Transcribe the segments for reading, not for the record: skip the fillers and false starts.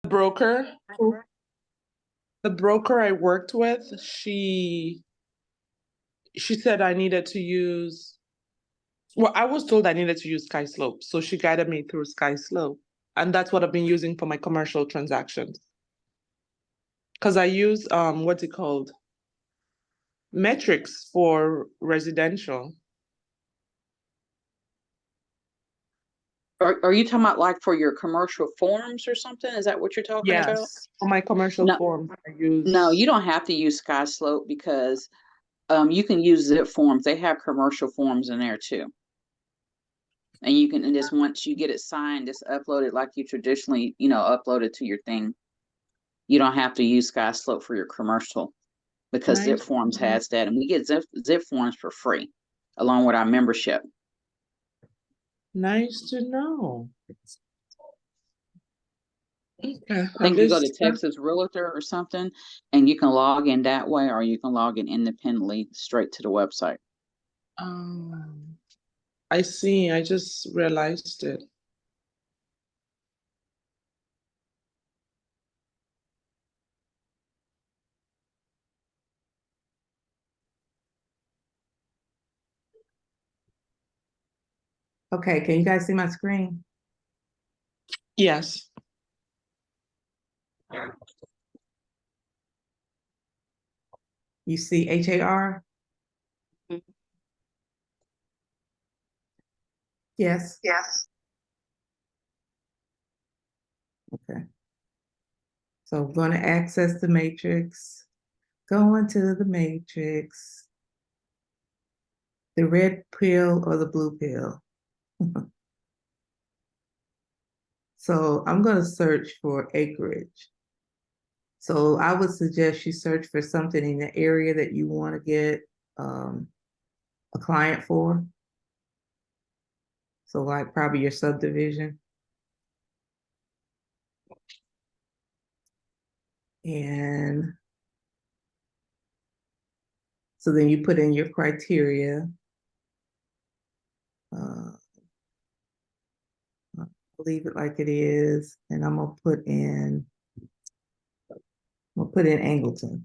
broker, the broker I worked with, she said I needed to use, well, I was told I needed to use Sky Slope, so she guided me through Sky Slope, and that's what I've been using for my commercial transactions. Because I use what's it called? Metrics for residential. Are you talking about like for your commercial forms or something? Is that what you're talking about? Yes, for my commercial No, forms, I use. no, you don't have to use Sky Slope because you can use zip forms. They have commercial forms in there too. And you can, and just once you get it signed, just upload it like you traditionally, upload it to your thing. You don't have to use Sky Slope for your commercial because Zip Nice. Forms has that. And we get zip Forms for free along with our membership. Nice to know. Okay. I think you go to Texas Realtor or something, and you can log in that way, or you can log in independently straight to the website. I see. I just realized it. Okay, can you guys see my screen? Yes. You see HAR? Yes. Yes. Okay. So I'm going to access the matrix. Go into the matrix. The red pill or the blue pill? So I'm going to search for acreage. So I would suggest you search for something in the area that you want to get a client for. So like probably your subdivision. And so then you put in your criteria. I'll leave it like it is, and I'm gonna put in Angleton.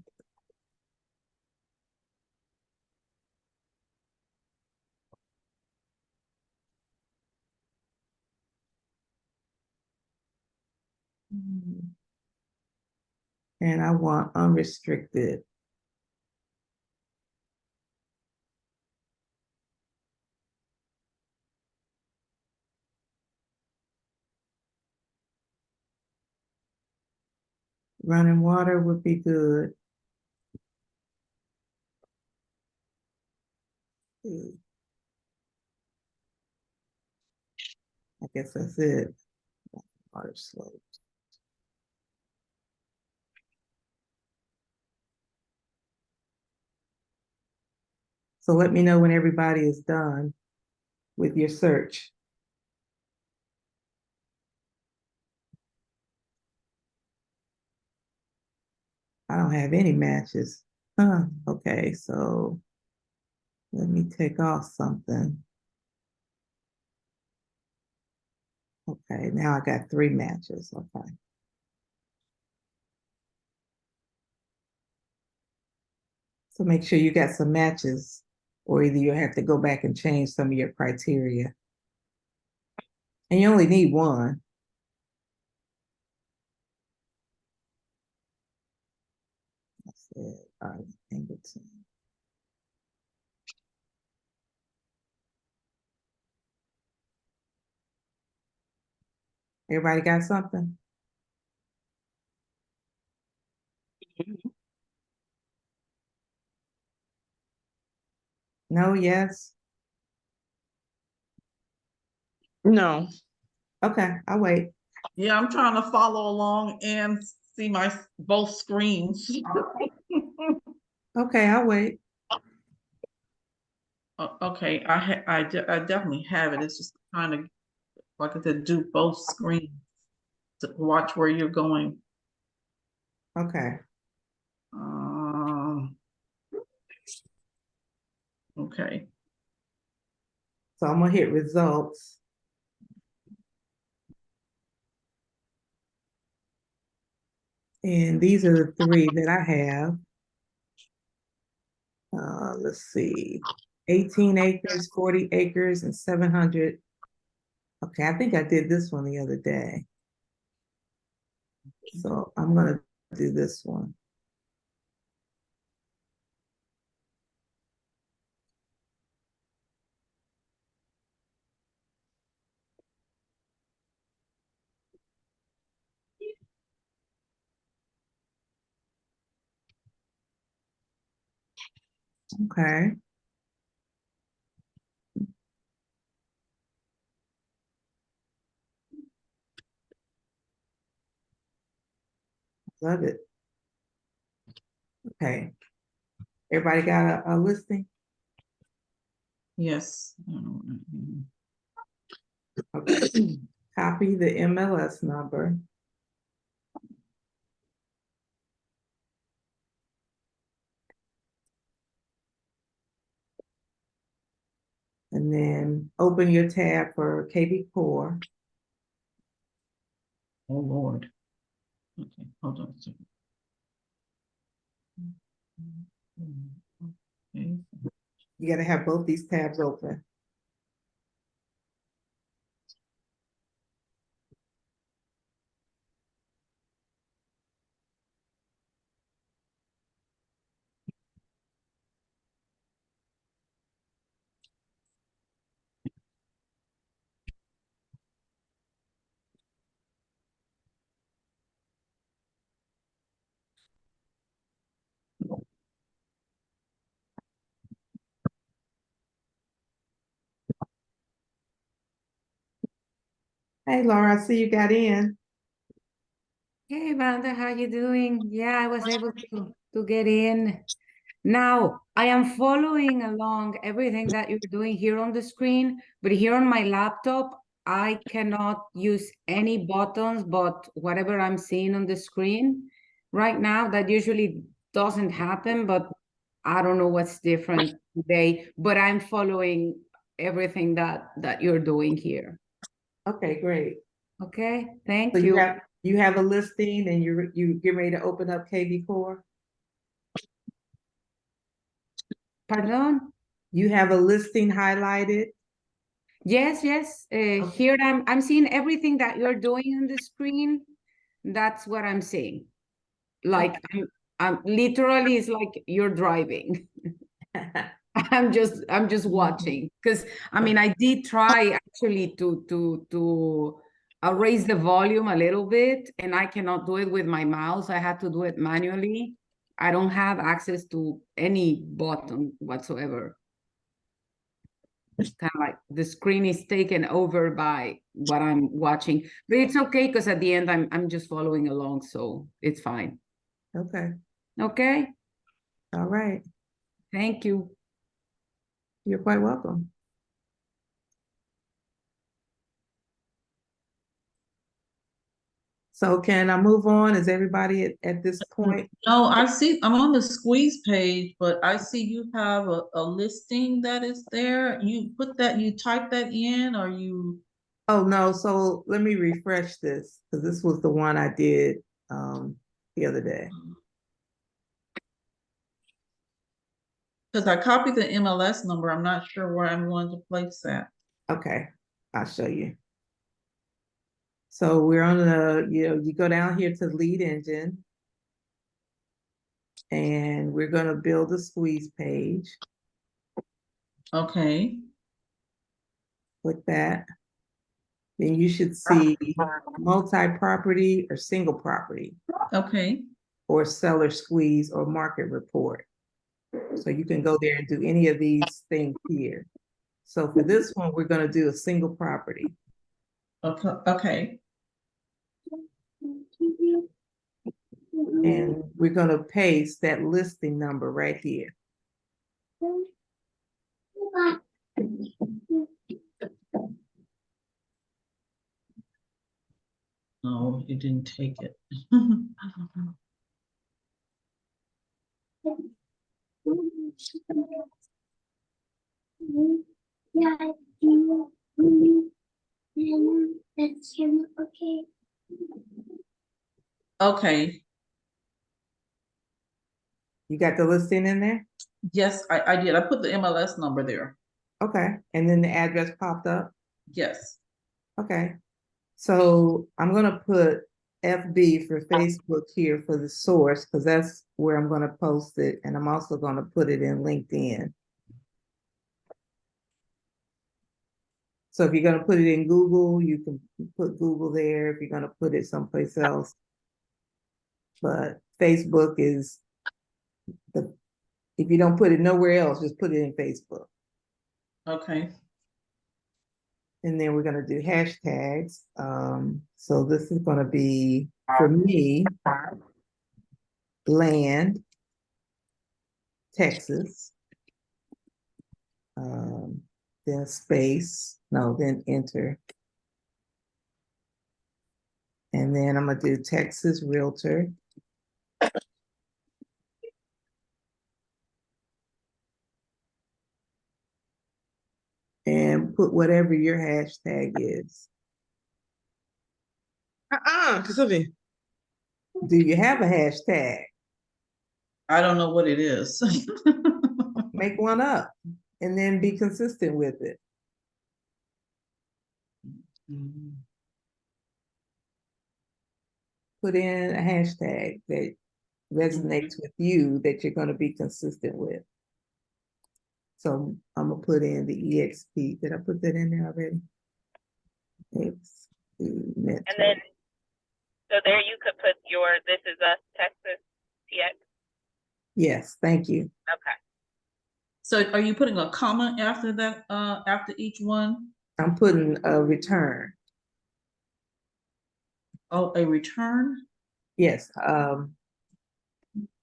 And I want unrestricted. Running water would be good. I guess that's it. Water slopes. So let me know when everybody is done with your search. I don't have any matches. Okay, so let me take off something. Okay, now I got 3 matches. Okay. So make sure you got some matches, or either you have to go back and change some of your criteria. And you only need 1. That's it. All right, Angleton. Everybody got something? No, yes? No. Okay, I'll wait. Yeah, I'm trying to follow along and see my both screens. Okay, I'll wait. Okay, I definitely have it. It's just kind of like I said, do both screens to watch where you're going. Okay. Okay. So I'm gonna hit results. And these are the three that I have. Let's see, 18 acres, 40 acres, and 700. Okay, I think I did this one the other day. So I'm gonna do this one. Okay. Love it. Okay. Everybody got a listing? Yes. Okay. Copy the MLS number. And then open your tab for KVCore. Oh, Lord. Okay, hold on a second. Okay. You gotta have both these tabs open. Hey, Laura, I see you got in. Hey, Vanda, how you doing? Yeah, I was able to get in. Now, I am following along everything that you're doing here on the screen, but here on my laptop, I cannot use any buttons but whatever I'm seeing on the screen. Right now, that usually doesn't happen, but I don't know what's different today, but I'm following everything that you're doing here. Okay, great. Okay, So thank you. you have a listing and you get ready to open up KVCore? Pardon? You have a listing highlighted? Yes, yes. Here I'm seeing everything that you're doing on the screen. That's what I'm seeing. Like I'm literally it's like you're driving. I'm just watching because I mean I did try actually to raise the volume a little bit and I cannot do it with my mouse. I had to do it manually. I don't have access to any button whatsoever. It's kind of like the screen is taken over by what I'm watching, but it's okay because at the end I'm just following along, so it's fine. Okay, Okay, all right. thank you. You're quite welcome. So can I move on? Is everybody at this point? No, I see, I'm on the squeeze page, but I see you have a listing that is there. You put that, you type that in or you, Oh, no, so let me refresh this, because this was the one I did the other day. because I copied the MLS number. I'm not sure where I'm going to place that. Okay, I'll show you. So we're on the, you go down here to lead engine. And we're gonna build a squeeze page. Okay, With that. Then you should see multi-property or single property, okay, or seller squeeze or market report. So you can go there and do any of these things here. So for this one, we're gonna do a single property. okay, okay. And we're gonna paste that listing number right here. No, you didn't take it. Okay, You got the listing in there? Yes, I did. I put the MLS number there. Okay, and then the address popped up? Yes. Okay. So I'm gonna put FB for Facebook here for the source, because that's where I'm gonna post it, and I'm also gonna put it in LinkedIn. So if you're gonna put it in Google, you can put Google there if you're gonna put it someplace else. But Facebook is if you don't put it nowhere else, just put it in Facebook. Okay. And then we're gonna do hashtags. So this is gonna be, for me, land, Texas. Then space, no, then enter. And then I'm gonna do Texas Realtor. And put whatever your hashtag is. Christopher. Do you have a hashtag? I don't know what it is. Make one up and then be consistent with it. Put in a hashtag that resonates with you that you're going to be consistent with. So I'm gonna put in the EXP. Did I put that in there already? And then, so there you could put your This Is Us Texas TX. Yes, thank you. Okay. So are you putting a comma after that, after each one? I'm putting a return. Oh, a return? Yes. No,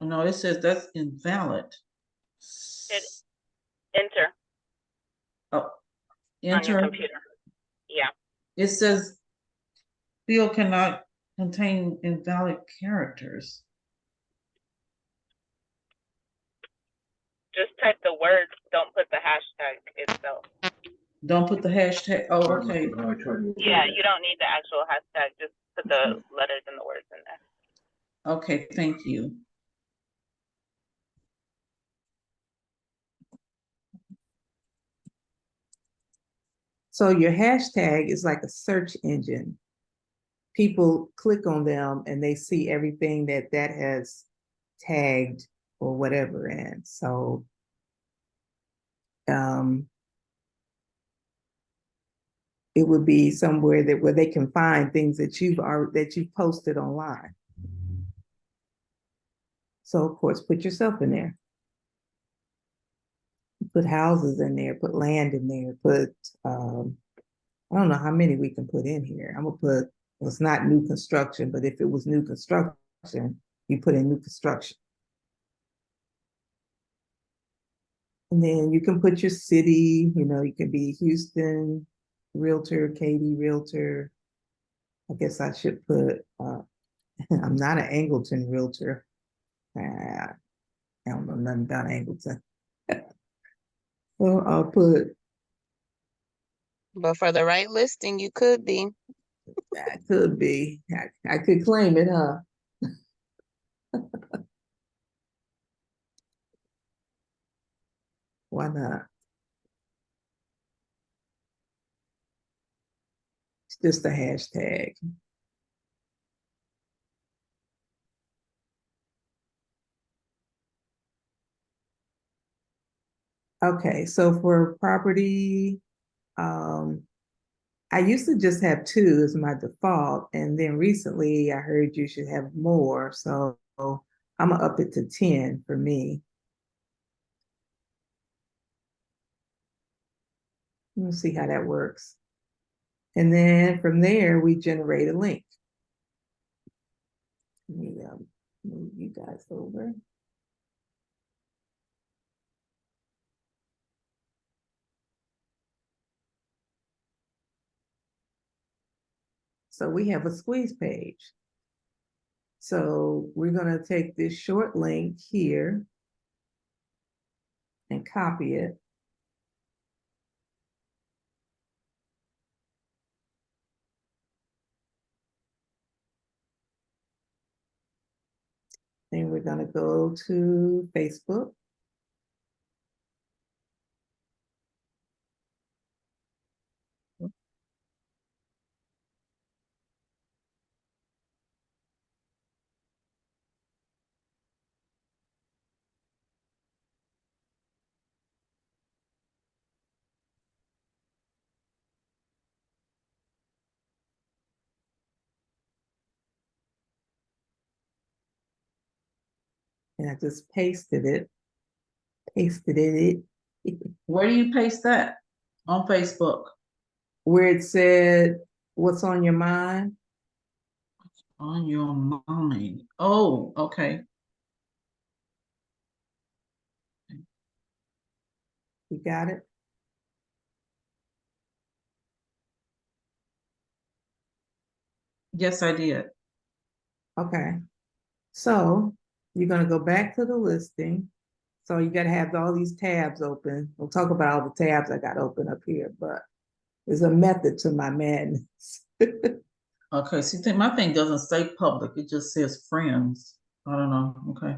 it says that's invalid. Hit enter Oh, on your enter. computer. Yeah. It says field cannot contain invalid characters. Just type the words, don't put the hashtag itself. Don't put the hashtag. Oh, okay. Yeah, you don't need the actual hashtag, just put the letters and the words in there. Okay, thank you. So your hashtag is like a search engine. People click on them and they see everything that has tagged or whatever. And so it would be somewhere where they can find things that you've posted online. So of course, put yourself in there. Put houses in there, put land in there, put I don't know how many we can put in here. I'm gonna put, well, it's not new construction, but if it was new construction, you put in new construction. And then you can put your city, you can be Houston Realtor, Katy Realtor. I guess I should put, I'm not an Angleton Realtor. I don't know nothing about Angleton. Well, I'll put. But for the right listing, you could be. I could be. I could claim it, huh? Why not? It's just a hashtag. Okay, so for property, I used to just have 2 as my default, and then recently I heard you should have more, so I'm gonna up it to 10 for me. We'll see how that works. And then from there, we generate a link. Let me move you guys over. So we have a squeeze page. So we're gonna take this short link here and copy it. And we're gonna go to Facebook. And I just pasted it. Where do you paste that? On Facebook? Where it said, what's on your mind? On your mind. Oh, okay. You got it? Yes, I did. Okay. So you're gonna go back to the listing. So you gotta have all these tabs open. We'll talk about all the tabs I got open up here, but there's a method to my madness. Okay, see, my thing doesn't say public, it just says friends. I don't know, okay.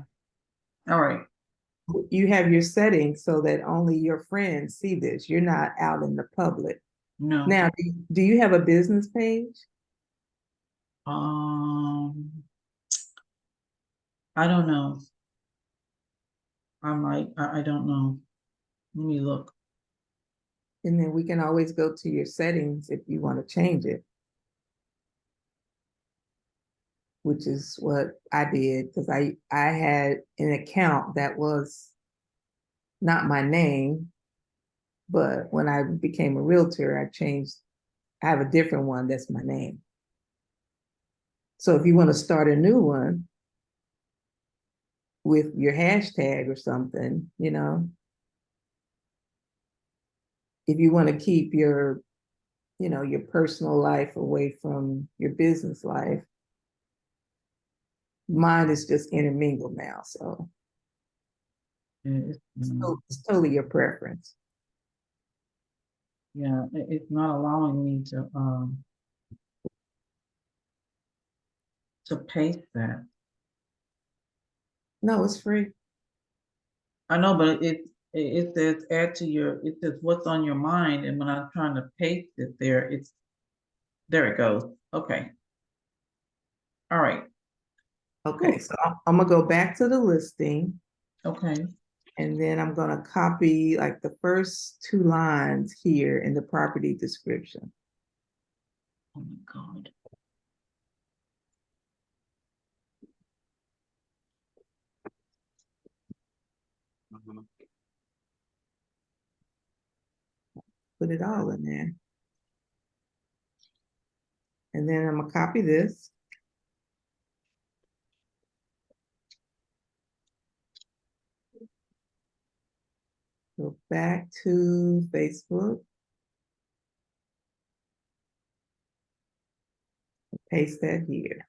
All right, You have your settings so that only your friends see this. You're not out in the public. no. Now, do you have a business page? I don't know. I don't know. Let me look. And then we can always go to your settings if you want to change it. Which is what I did, because I had an account that was not my name, but when I became a realtor, I have a different one that's my name. So if you want to start a new one with your hashtag or something, you know, if you want to keep your, you know, your personal life away from your business life, mine is just intermingled now. So it's totally your preference. Yeah, it's not allowing me to paste that. No, it's free. I know, but it says add to your, it says what's on your mind, and when I'm trying to paste it there, there it goes. Okay. All right. Okay, so I'm gonna go back to the listing, Okay. and then I'm gonna copy like the first 2 lines here in the property description. Oh my God. Put it all in there. And then I'm gonna copy this. Go back to Facebook. Paste that here.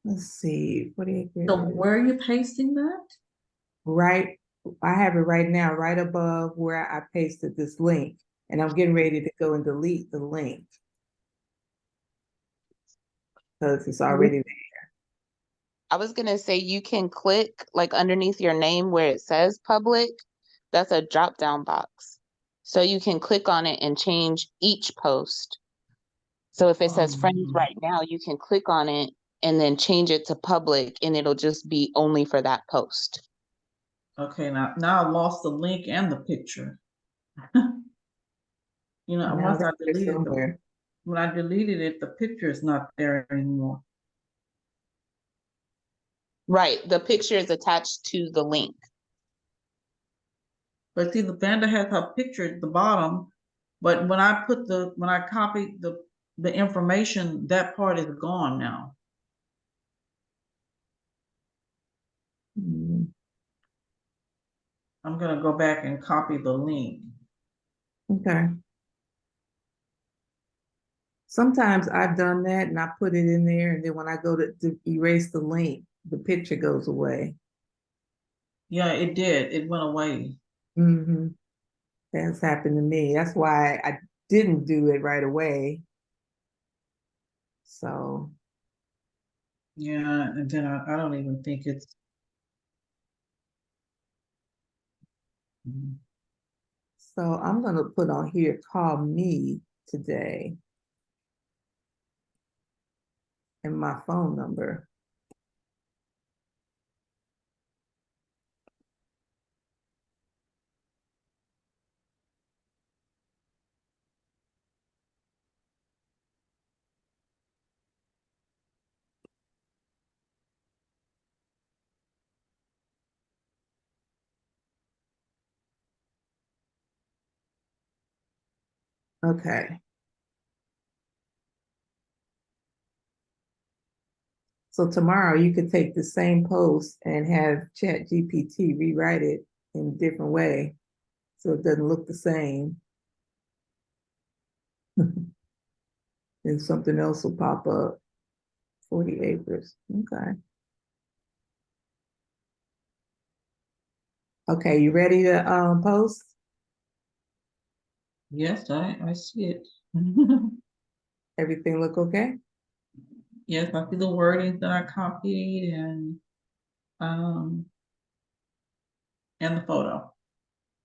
Let's see, what do you So get? where are you pasting that? Right, I have it right now, right above where I pasted this link, and I'm getting ready to go and delete the link. Because it's already there. I was gonna say you can click like underneath your name where it says public. That's a drop down box. So you can click on it and change each post. So if it says friends right now, you can click on it and then change it to public, and it'll just be only for that post. Okay, now I lost the link and the picture. You know, Now once I they're deleted somewhere. when I deleted it, the picture is not there anymore. Right, the picture is attached to the link. But see, the Vanda has her picture at the bottom, but when I copied the information, that part is gone now. Mm, I'm gonna go back and copy the link. okay. Sometimes I've done that and I put it in there, and then when I go to erase the link, the picture goes away. Yeah, it did. It went away. Mm-hmm. That's happened to me. That's why I didn't do it right away. So, Yeah, and then I don't even think it's. so I'm gonna put on here, call me today. And my phone number. Okay. So tomorrow you could take the same post and have ChatGPT rewrite it in a different way so it doesn't look the same. And something else will pop up. 40 acres. Okay. Okay, you ready to post? Yes, I see it. Everything look okay? Yes, I see the wording that I copied and the photo.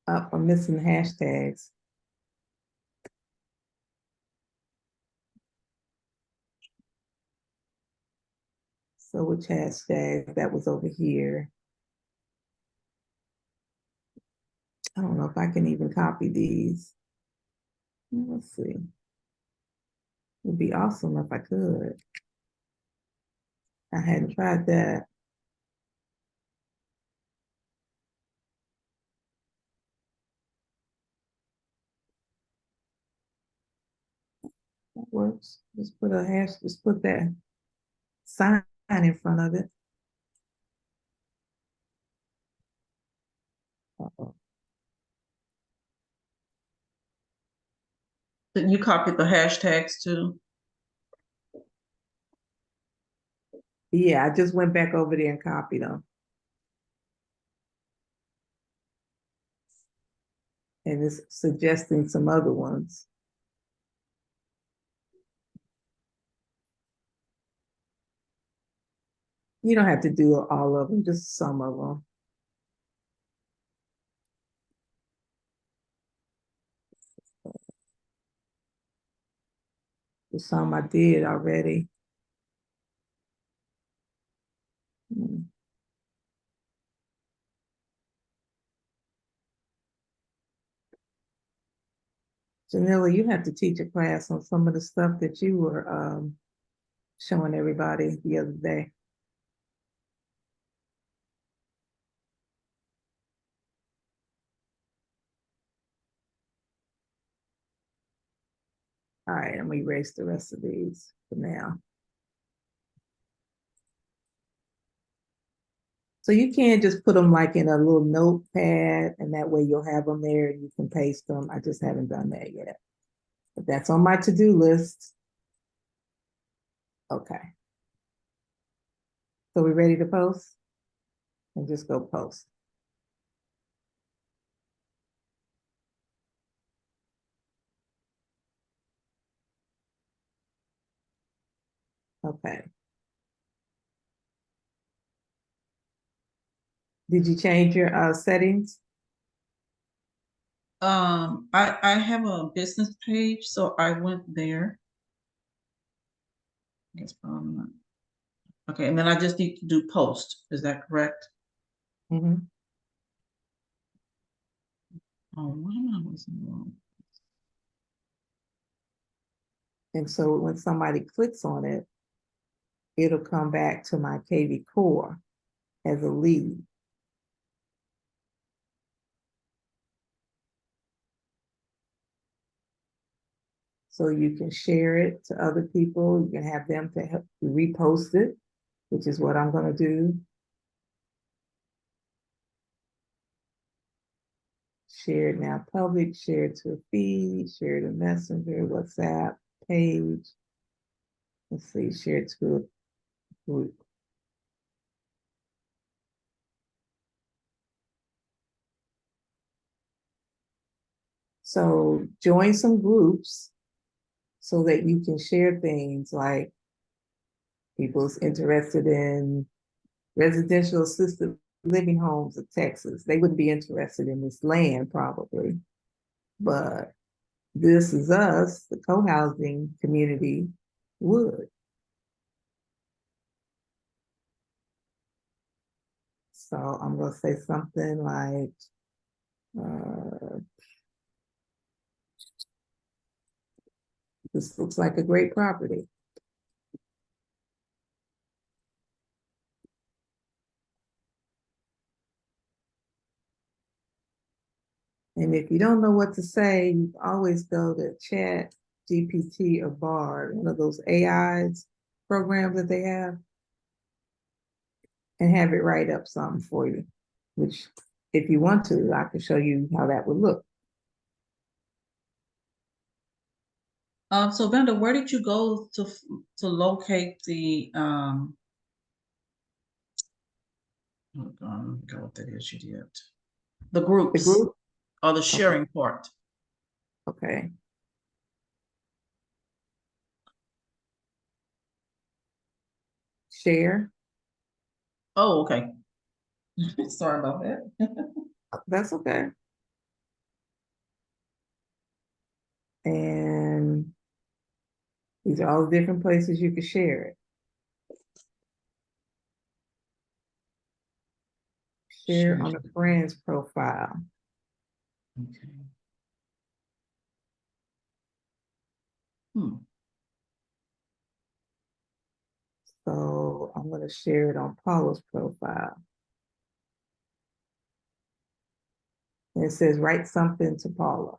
I'm missing hashtags. So which hashtag? That was over here. I don't know if I can even copy these. Let's see. It would be awesome if I could. I hadn't tried that. That works. Just put that sign in front of it. Uh-oh. Then you copied the hashtags too. Yeah, I just went back over there and copied them. And it's suggesting some other ones. You don't have to do all of them, just some of them. Some I did already. Janilla, you have to teach a class on some of the stuff that you were showing everybody the other day. All right, I'm gonna erase the rest of these for now. So you can't just put them like in a little notepad and that way you'll have them there and you can paste them. I just haven't done that yet. But that's on my to-do list. Okay. So we ready to post? And just go post. Okay. Did you change your settings? I have a business page, so I went there. I guess probably not. Okay, and then I just need to do post. Is that correct? Mm-hmm. Oh, why am I listening wrong? And so when somebody clicks on it, it'll come back to my KVCore as a lead. So you can share it to other people. You can have them to help repost it, which is what I'm going to do. Share it now public, share it to a feed, share it to Messenger, WhatsApp, page. Let's see, share it to a group. So join some groups so that you can share things like people's interested in residential assisted living homes of Texas. They wouldn't be interested in this land probably, but This Is Us, the co-housing community, would. So I'm gonna say something like, this looks like a great property. And if you don't know what to say, you can always go to Chat, GPT, or Bard, one of those AIs programs that they have, and have it write up something for you, which if you want to, I can show you how that would look. So Vanda, where did you go to locate the oh God, I forgot what that is you did. The The groups group, or the sharing part. okay. Share, Oh, okay. Sorry about that. that's okay. And these are all the different places you can share it. Share on a friend's profile. Okay. Hmm. So I'm gonna share it on Paula's profile. And it says, write something to Paula.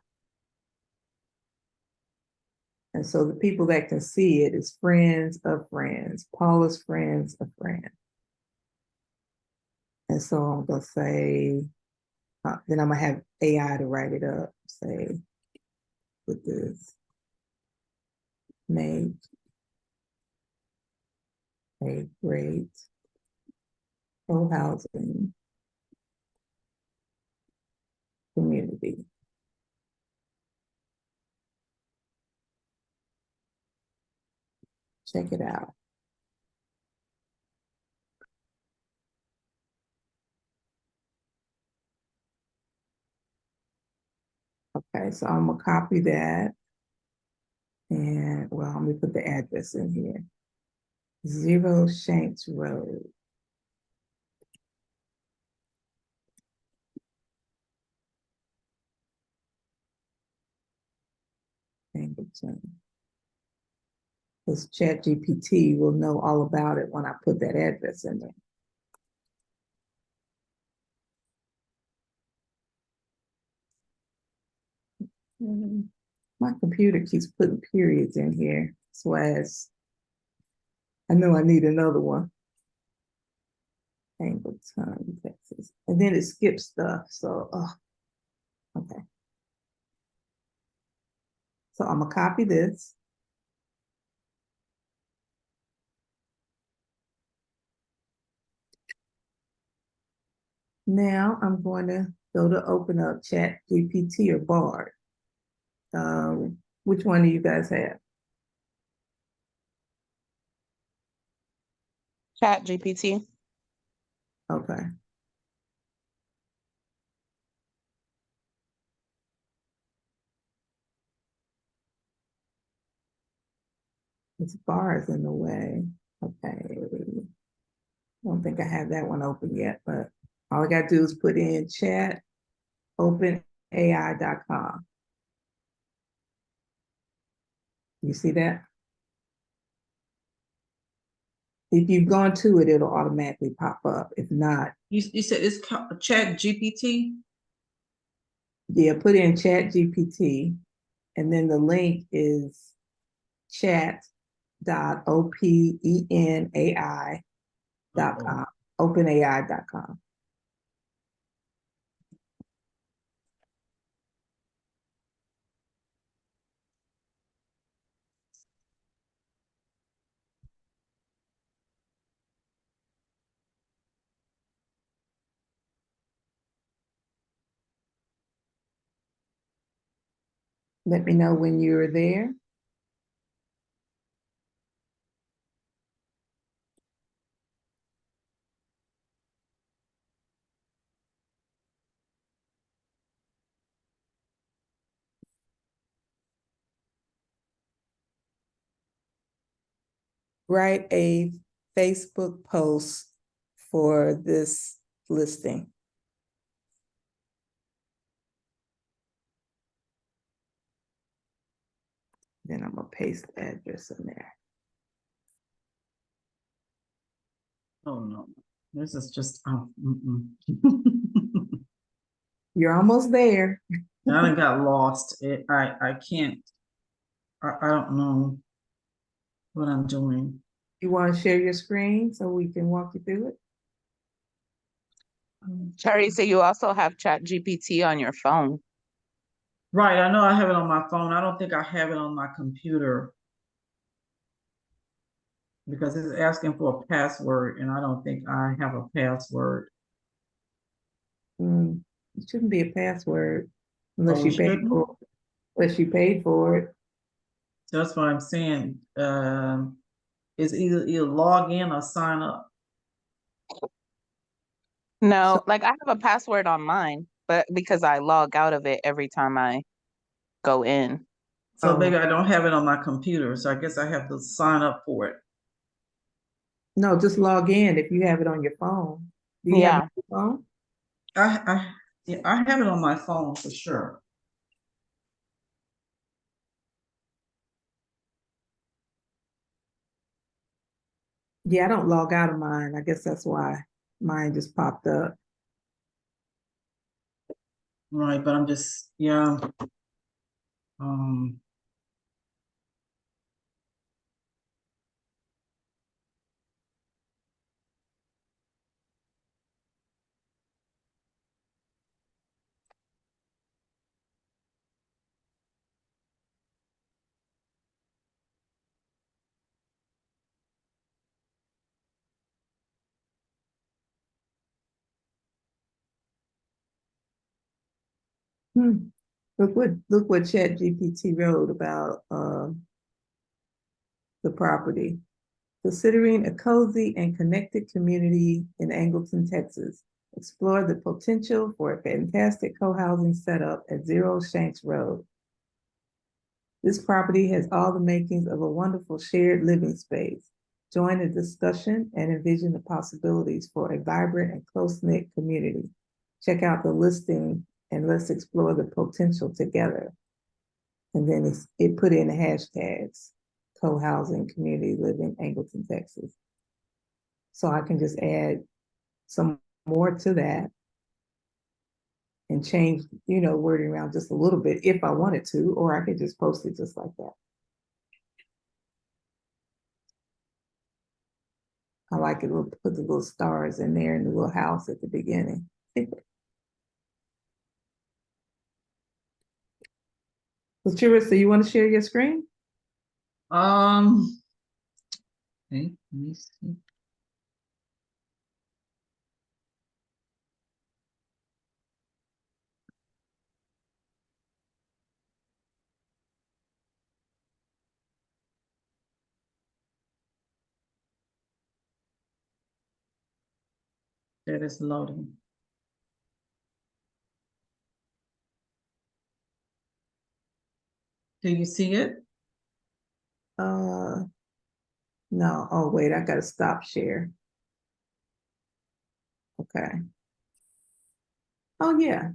And so the people that can see it is friends of friends, Paula's friends of friends. And so I'm gonna say, then I'm gonna have AI to write it up, say, with this, make a great co-housing community. Check it out. Okay, so I'm gonna copy that. And well, let me put the address in here. 0 Shanks Road. Angleton. Because ChatGPT will know all about it when I put that address in there. My computer keeps putting periods in here. So as I know I need another one. Angleton, Texas. And then it skips stuff. So, okay. So I'm gonna copy this. Now I'm going to go to open up Chat GPT or Bard. Which one do you guys have? Chat GPT. Okay. This bar is in the way. Okay. I don't think I have that one open yet, but all I got to do is put in chat openai.com. You see that? If you've gone to it, it'll automatically pop up. If not, You said it's Chat GPT? yeah, put in Chat GPT, and then the link is chat.openai.com. Openai.com. Let me know when you're there. Write a Facebook post for this listing. Then I'm gonna paste the address in there. Oh, no, this is just, oh, You're almost there. I done got lost. I can't, I don't know what I'm doing. You want to share your screen so we can walk you through it? Cherry, so you also have Chat GPT on your phone. Right, I know I have it on my phone. I don't think I have it on my computer. Because it's asking for a password and I don't think I have a password. It shouldn't be a password unless Oh, you it paid shouldn't? for it. Unless you paid for it. That's what I'm saying. It's either log in or sign up. No, So- like I have a password on mine, but because I log out of it every time I go in. So Oh. maybe I don't have it on my computer, so I guess I have to sign up for it. No, just log in if you have it on your phone. Do you have it Yeah. on your phone? Yeah, I have it on my phone for sure. Yeah, I don't log out of mine. I guess that's why mine just popped up. Right, but I'm just, yeah. Um, Look what Chat GPT wrote about the property. Considering a cozy and connected community in Angleton, Texas, explore the potential for a fantastic co-housing setup at 0 Shanks Road. This property has all the makings of a wonderful shared living space. Join the discussion and envision the possibilities for a vibrant and close-knit community. Check out the listing and let's explore the potential together. And then it put in the hashtags, co-housing, community living, Angleton, Texas. So I can just add some more to that and change, wording around just a little bit if I wanted to, or I could just post it just like that. I like it, put the little stars in there and the little house at the beginning. So Charissa, you want to share your screen? okay, let me see. That is loading. Do you see it? No, oh wait, I gotta stop share. Okay. Oh yeah.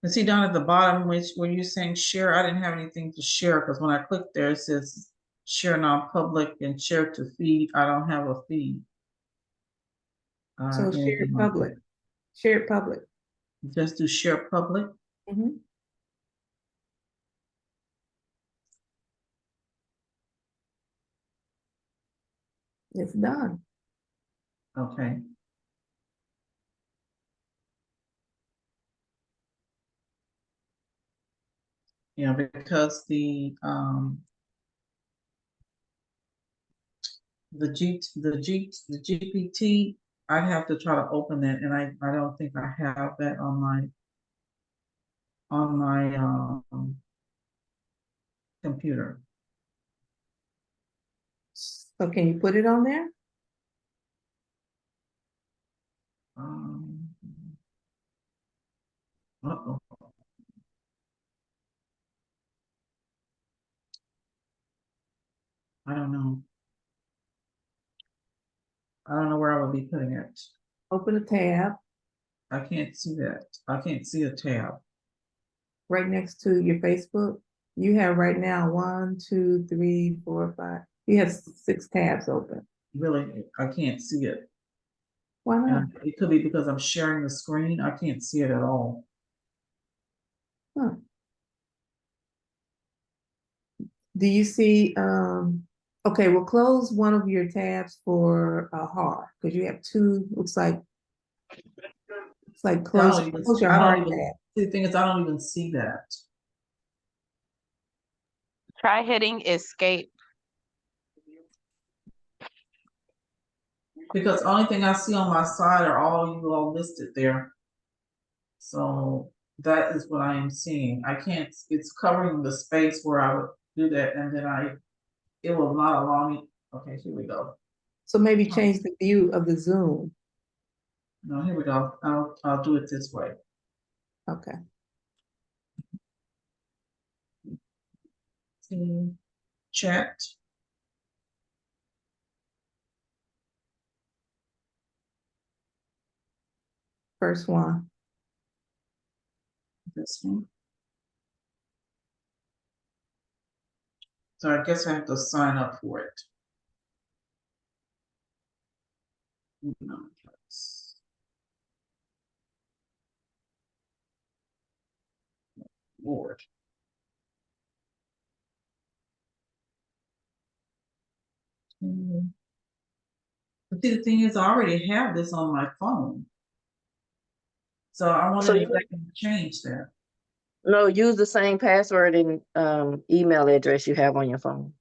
And see down at the bottom, where you're saying share, I didn't have anything to share because when I clicked there, it says share non-public and share to feed. I don't have a feed. So share Anything it like public. that. Share it public. Just do share public. Mm-hmm. It's done. Okay. Yeah, because the GPT, I'd have to try to open it, and I don't think I have that on my on my computer. So can you put it on there? Uh-oh. I don't know. I don't know where I would be putting it. Open a tab I can't see that. I can't see a tab. right next to your Facebook. You have right now 1, 2, 3, 4, 5. You have 6 tabs open. Really, I can't see it. Why not? And it could be because I'm sharing the screen. I can't see it at all. Huh. Do you see, okay, well, close one of your tabs for HAR, because you have 2, looks like close your I HAR don't even, tab. the thing is, I don't even see that. Try hitting escape. Because the only thing I see on my side are all you all listed there. So that is what I am seeing. I can't, it's covering the space where I would do that, and then it will not allow me. Okay, here we go. So maybe change the view of the Zoom. No, here we go. I'll do it this way. Okay. Team chat. First one. This one. So I guess I have to sign up for it. No, Lord. But see, the thing is, I already have this on my phone. So I wonder if that can change that. No, use the same password and email address you have on your phone.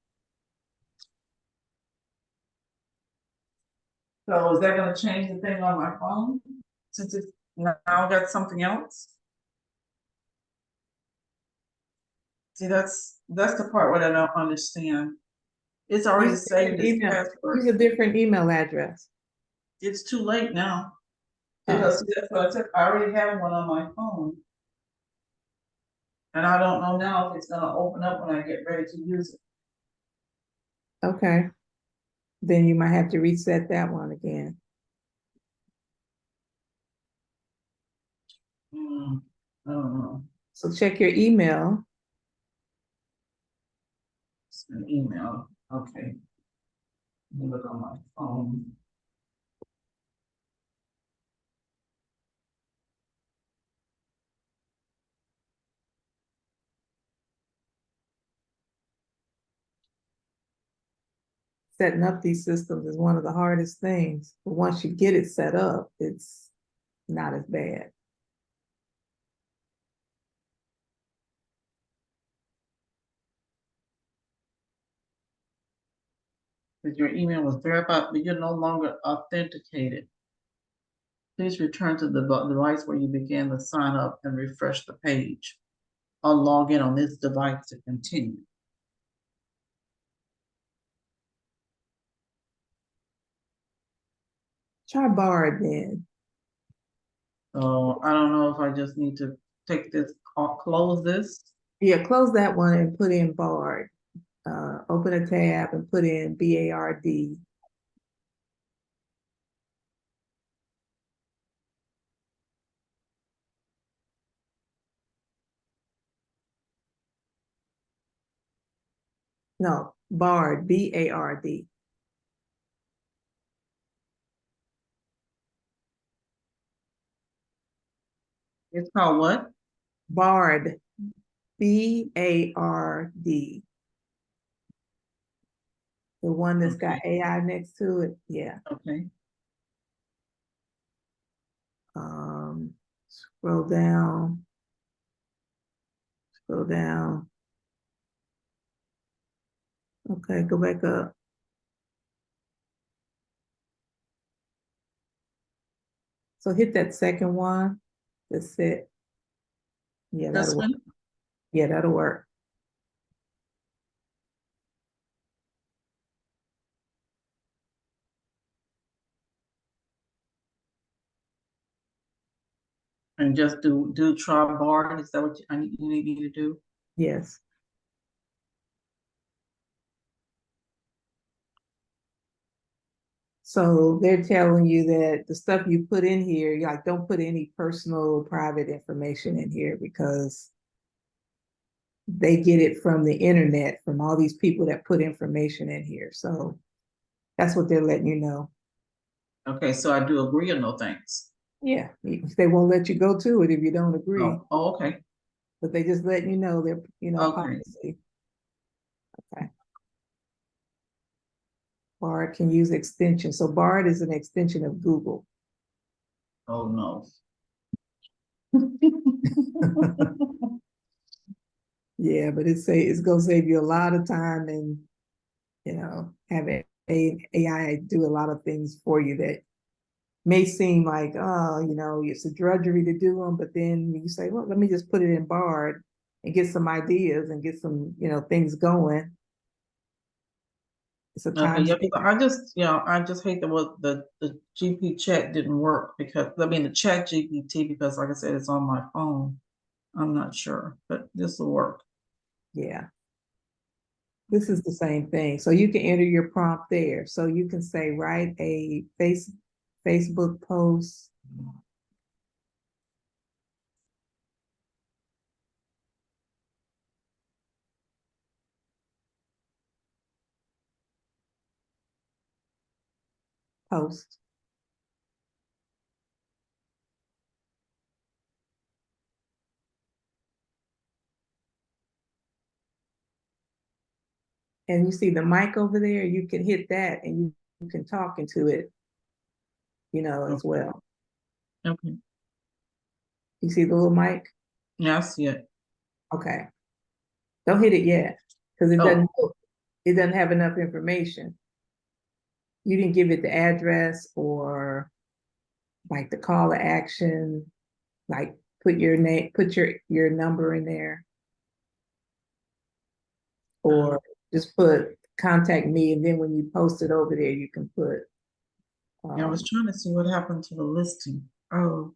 So is that gonna change the thing on my phone? Since it's now got something else? See, that's the part what I don't understand. It's already Use a saved different this email. password. Use a different email address. It's too late now. Oh. Because see, that's what I said, I already have one on my phone. And I don't know now if it's gonna open up when I get ready to use it. Okay. Then you might have to reset that one again. I don't know. So check your email. It's an email. Okay. Let me look on my phone. Setting up these systems is one of the hardest things. But once you get it set up, it's not as bad. That your email was verified, but you're no longer authenticated. Please return to the device where you began to sign up and refresh the page. Or log in on this device to continue. Try Bard then. So I don't know if I just need to take this, close this. Yeah, close that one and put in Bard. Open a tab and put in BARD. No, Bard, BARD. It's called what? Bard, BARD. The one that's got AI next to it, yeah. Okay. Scroll down. Scroll down. Okay, go back up. So hit that second one. That's it. Yeah, That's that'll work. fine. Yeah, that'll work. And just do try bar. Is that what you need me to do? Yes. So they're telling you that the stuff you put in here, you like don't put any personal private information in here because they get it from the internet, from all these people that put information in here. So that's what they're letting you know. Okay, so I do agree or no thanks. Yeah, they won't let you go to it if you don't agree, Oh, okay. but they just letting you know their, Okay. policy. Okay. Bard can use extension. So Bard is an extension of Google. Oh no. Yeah, but it's gonna save you a lot of time and having AI do a lot of things for you that may seem like, oh, it's a drudgery to do them, but then you say, well, let me just put it in Bard and get some ideas and get some, things going. It's a Okay, time yeah, saver. I just hate that what the GP chat didn't work because the chat GPT because like I said, it's on my phone. I'm not sure, but this will work. Yeah. This is the same thing. So you can enter your prompt there. So you can say, write a Facebook post. Post. And you see the mic over there, you can hit that and you can talk into it, as well. Okay. You see the little mic? Yeah, I see it. Okay. Don't hit it yet, because Oh. it doesn't have enough information. You didn't give it the address or like the call to action, like put your name, put your number in there. Or just put contact me, and then when you post it over there, you can put Yeah, I was trying to see what happened to the listing. Oh,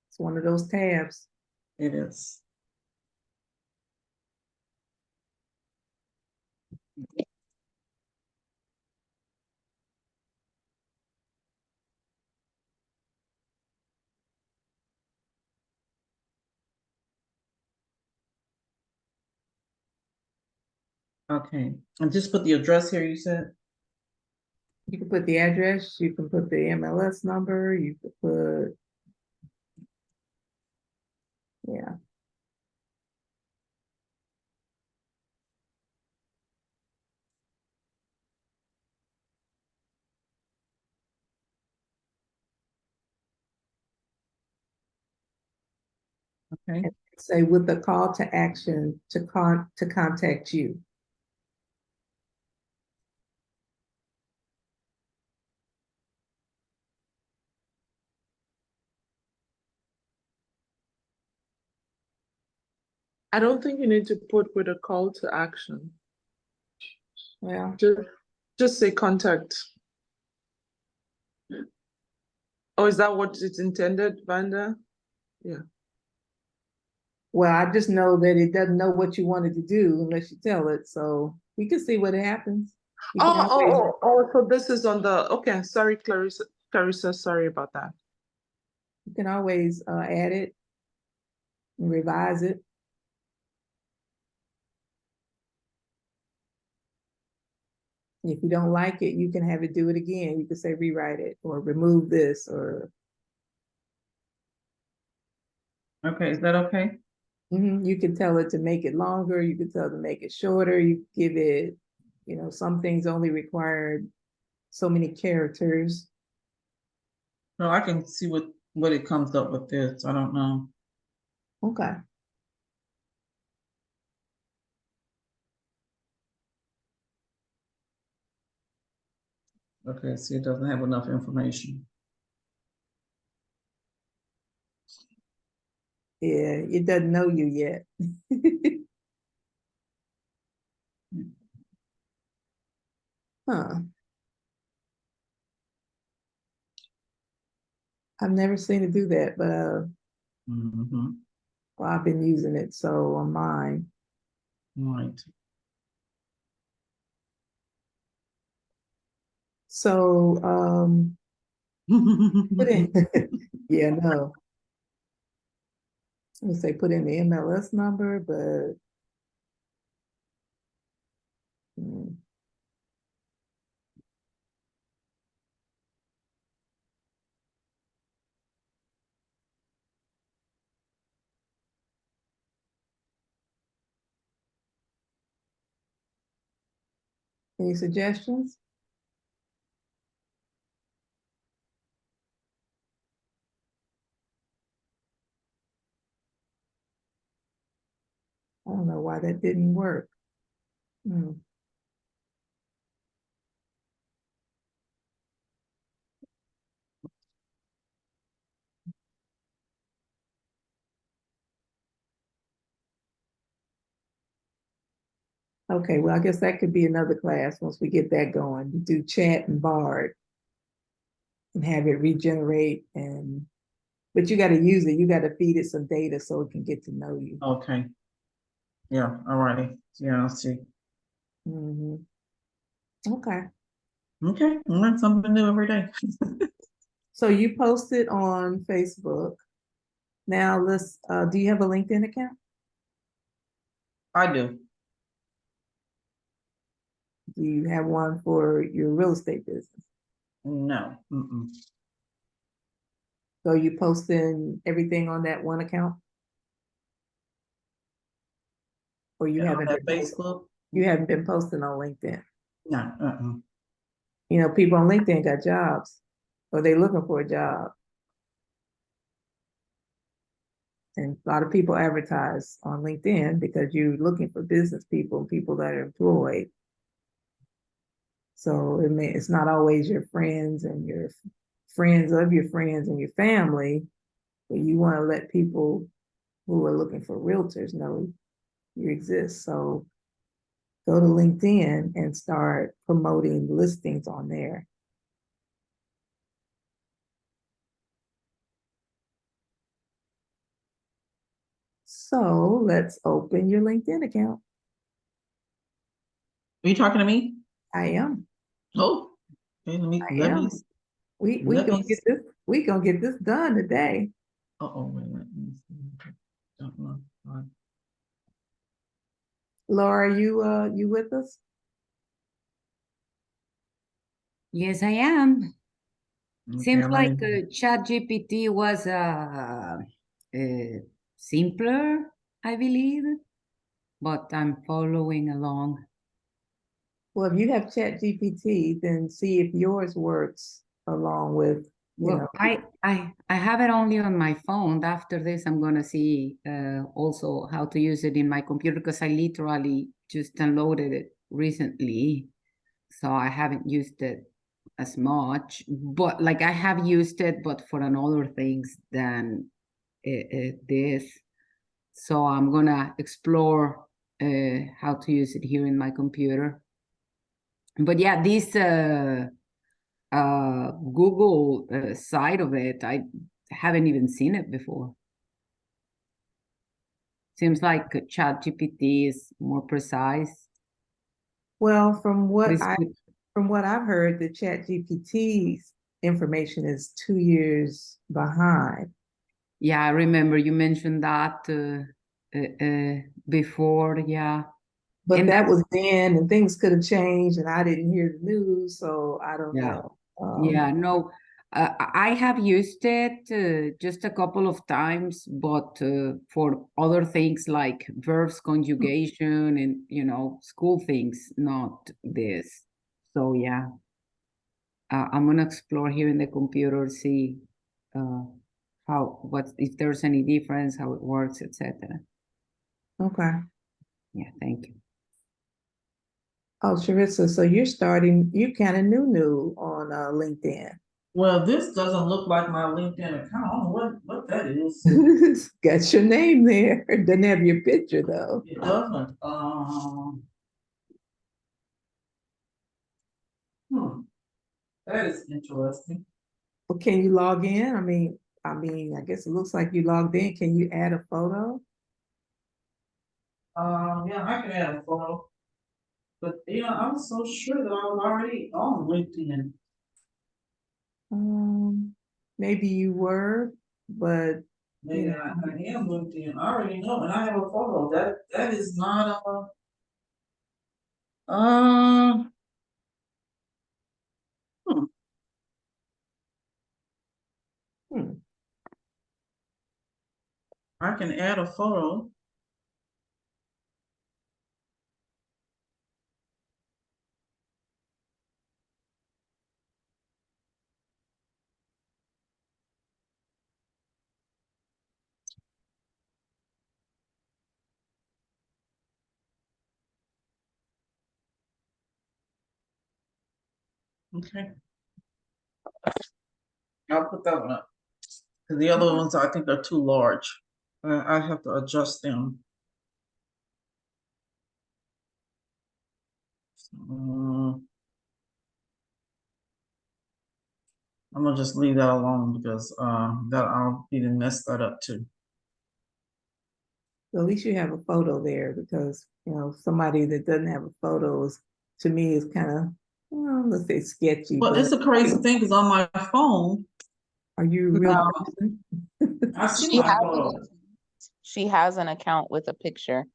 it's one of those tabs. it is. Okay, and just put the address here, you said? You can put the address, you can put the MLS number, you could put, yeah. Okay. And say with the call to action to contact you. I don't think you need to put with a call to action. Well, Just say contact. Oh, is that what it's intended, Vanda? Yeah. well, I just know that it doesn't know what you wanted to do unless you tell it. So we can see what happens. So this is on the, okay, sorry, Clarissa, sorry about that. You can always add it and revise it. If you don't like it, you can have it do it again. You can say rewrite it or remove this or. Okay, is that okay? You can tell it to make it longer. You can tell it to make it shorter. You give it, some things only require so many characters. No, I can see what it comes up with this. I don't know. Okay. Okay, see, it doesn't have enough information. Yeah, it doesn't know you yet. Huh. I've never seen it do that, but Mhm. well, I've been using it so on mine. Right. So put in yeah, no. I would say put in the MLS number, but hmm. Any suggestions? I don't know why that didn't work. Hmm. Okay, well, I guess that could be another class once we get that going. You do chat and Bard and have it regenerate but you got to use it. You got to feed it some data so it can get to know you. Okay. Yeah, all righty. Yeah, I'll see. Hmm. Okay. Okay, learn something new every day. So you posted on Facebook. Now do you have a LinkedIn account? I do. Do you have one for your real estate business? No. So you posting everything on that one account? Or you And on haven't that been Facebook? you haven't been posting on LinkedIn? No. You know, people on LinkedIn got jobs or they looking for a job. And a lot of people advertise on LinkedIn because you're looking for business people and people that are employed. So it's not always your friends and your friends of your friends and your family, but you want to let people who are looking for realtors know you exist. So go to LinkedIn and start promoting listings on there. So let's open your LinkedIn account. Are you talking to me? I am. Oh, okay, let me, I let am. me, We let gonna me. get this. We gonna get this done today. Uh-oh, wait a minute. Let me see. Don't know. Laura, you with us? Yes, I am. Okay, Seems I'm like ready. ChatGPT was simpler, I believe, but I'm following along. Well, if you have ChatGPT, then see if yours works along with, Well, I have it only on my phone. After this, I'm gonna see also how to use it in my computer because I literally just downloaded it recently, so I haven't used it as much. But like I have used it, but for another things than this. So I'm gonna explore how to use it here in my computer. But yeah, this Google side of it, I haven't even seen it before. Seems like ChatGPT is more precise. well, But it's good. from what I've heard, the ChatGPT's information is 2 years behind. Yeah, I remember you mentioned that before. Yeah, But and that that's was then, and things could have changed, and I didn't hear the news, so I don't yeah. know. Yeah, no, I have used it just a couple of times, but for other things like verbs conjugation and, school things, not this. So yeah, I'm gonna explore here in the computer, see uh, if there's any difference, how it works, etc. Okay. Yeah, thank you. Oh, Charissa, so you kind of new on LinkedIn. Well, this doesn't look like my LinkedIn account. I don't know what that is. Got your name there. It doesn't have your picture though. It doesn't. That is interesting. Well, can you log in? I guess it looks like you logged in. Can you add a photo? Yeah, I can add a photo. But I'm so sure that I was already on LinkedIn. Maybe you were, but Maybe I am LinkedIn. I already know, and I have a photo. That is not a I can add a photo. Okay. I'll put that one up. Because the other ones I think are too large. I have to adjust them. I'm gonna just leave that alone because that I'll be to mess that up too. at least you have a photo there because somebody that doesn't have a photo is, to me, is kind of, let's say sketchy. But it's a crazy thing because on my phone, Are you a real person? I see She my has photo. She has an account with a picture.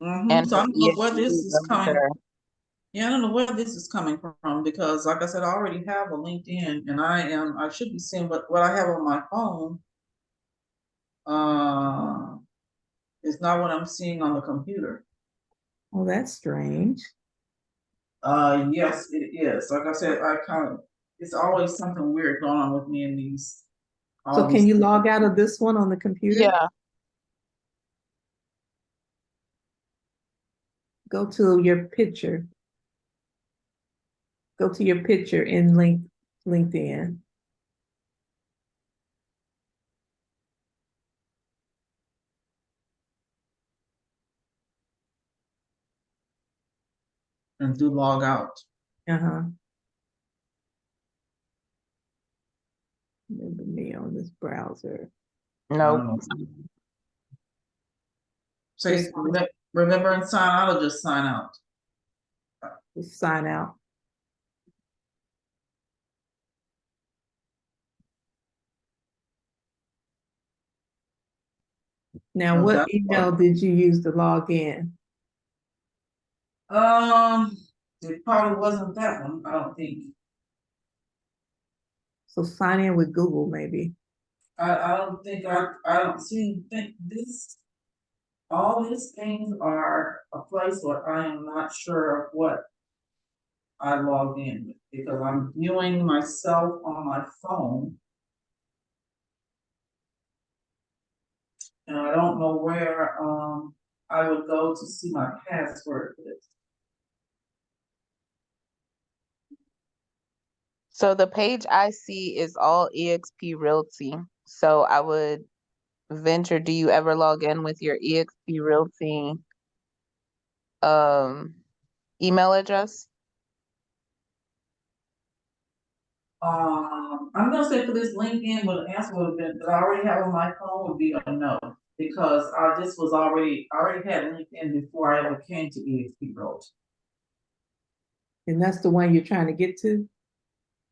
So And I don't know where EXP this is coming. realtor. Yeah, I don't know where this is coming from because, like I said, I already have a LinkedIn, and I should be seeing what I have on my phone. It's not what I'm seeing on the computer. Oh, that's strange. Yes, it is. Like I said, it's always something weird going on with me in these. So can you log out of this one on the computer? Yeah. Go to your picture. Go to your picture in LinkedIn. And do log out. Remember me on this browser. No. Say remember and sign out or just sign out? Just sign out. Now, what email did you use to log in? It probably wasn't that one, I don't think. So sign in with Google, maybe. I don't think I don't think this. All these things are a place where I am not sure of what I logged in with because I'm viewing myself on my phone. And I don't know where I would go to see my password for this. So the page I see is all EXP Realty. So I would venture, do you ever log in with your EXP Realty email address? I'm gonna say for this LinkedIn, what the answer would have been that I already have on my phone would be a no. Because I already had LinkedIn before I ever came to EXP Realty. And that's the one you're trying to get to?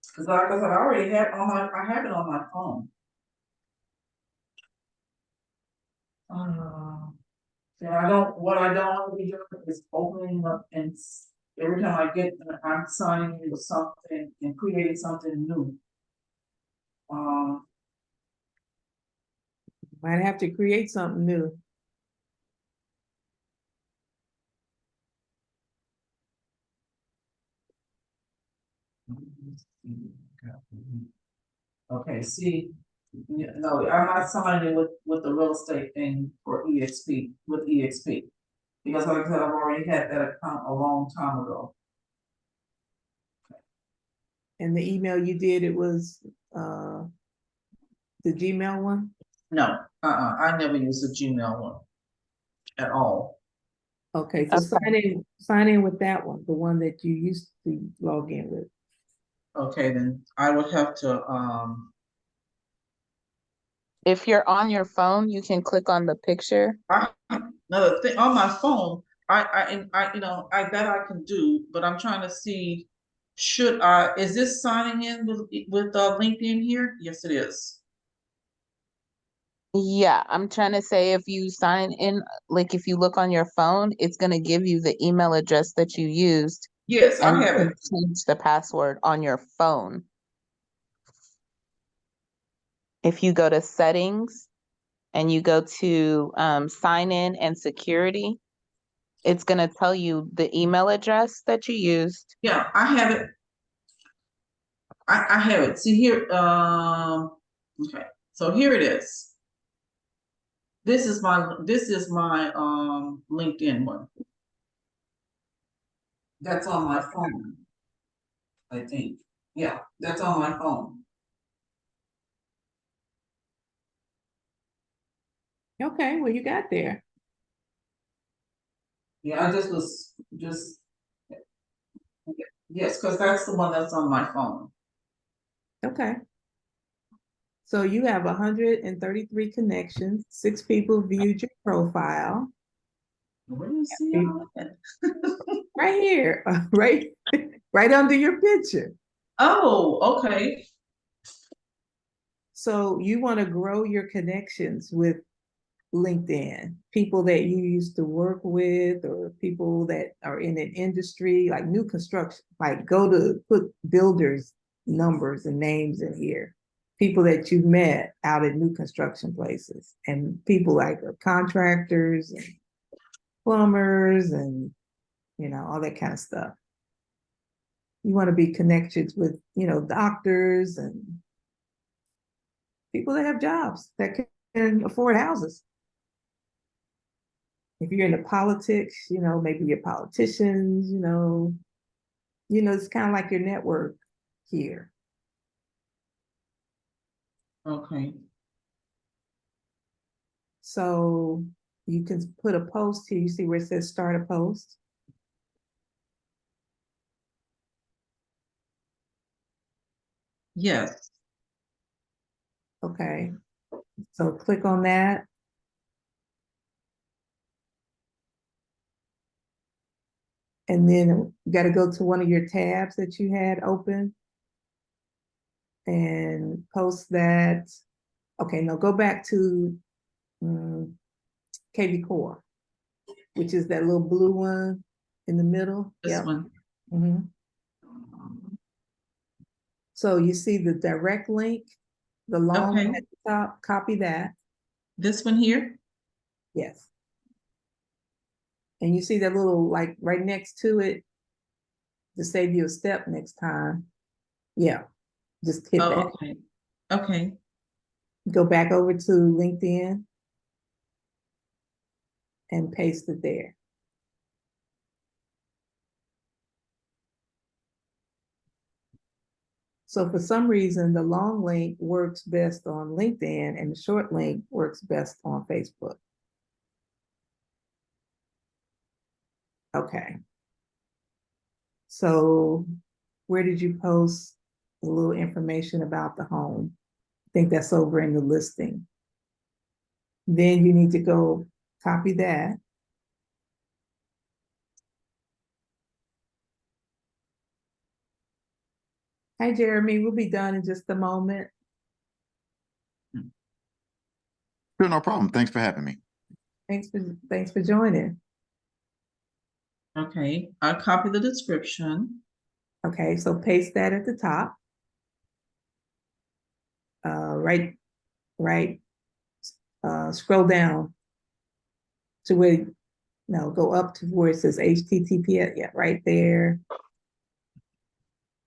Because like I said, I have it on my phone. What I don't want to be doing is opening up and every time I'm signing into something and creating something new. Might have to create something new. Okay, see, no, I'm not signing with the real estate thing for EXP, with EXP. Because like I said, I've already had that account a long time ago. And the email you did, it was the Gmail one? No, I never use the Gmail one at all. Okay, so sign in with that one, the one that you used to log in with. Okay, then I would have to, If you're on your phone, you can click on the picture. another thing, on my phone, that I can do, but I'm trying to see, is this signing in with LinkedIn here? Yes, it is. Yeah, I'm trying to say if you sign in, like if you look on your phone, it's going to give you the email address that you used Yes, and I you have can it. change the password on your phone. If you go to settings and you go to sign in and security, it's going to tell you the email address that you used. Yeah, I have it. I have it. See here, okay, so here it is. This is my LinkedIn one. That's on my phone, I think. Yeah, that's on my phone. Okay, well, you got there. Yeah, I just yes, because that's the one that's on my phone. Okay. So you have 133 connections, 6 people viewed your profile. Where do you see all that? Right here, right under your picture. Oh, okay. So you want to grow your connections with LinkedIn, people that you used to work with or people that are in an industry like new construction, like go to put builders numbers and names in here, people that you've met out at new construction places and people like contractors and plumbers and, you know, all that kind of stuff. You want to be connected with, you know, doctors and people that have jobs that can afford houses. If you're into politics, you know, maybe you're politicians, it's kind of like your network here. Okay. So you can put a post here. You see where it says start a post? Yes. Okay. So click on that. And then you got to go to one of your tabs that you had open and post that. Okay, now go back to KVCore, which is that little blue one in the middle. This one. Mm-hmm. So you see the direct link, the long one at the top, copy that. This one here? Yes. And you see that little, like right next to it, to save you a step next time. Yeah, just hit that. Okay. Okay. Go back over to LinkedIn and paste it there. So for some reason, the long link works best on LinkedIn and the short link works best on Facebook. Okay. So where did you post a little information about the home? I think that's over in the listing. Then you need to go copy that. Hi, Jaramie, we'll be done in just a moment. Sure, no problem. Thanks for having me. Thanks for joining. Okay, I copy the description. Okay, so paste that at the top. Scroll down to where, no, go up to where it says HTTPS, yeah, right there.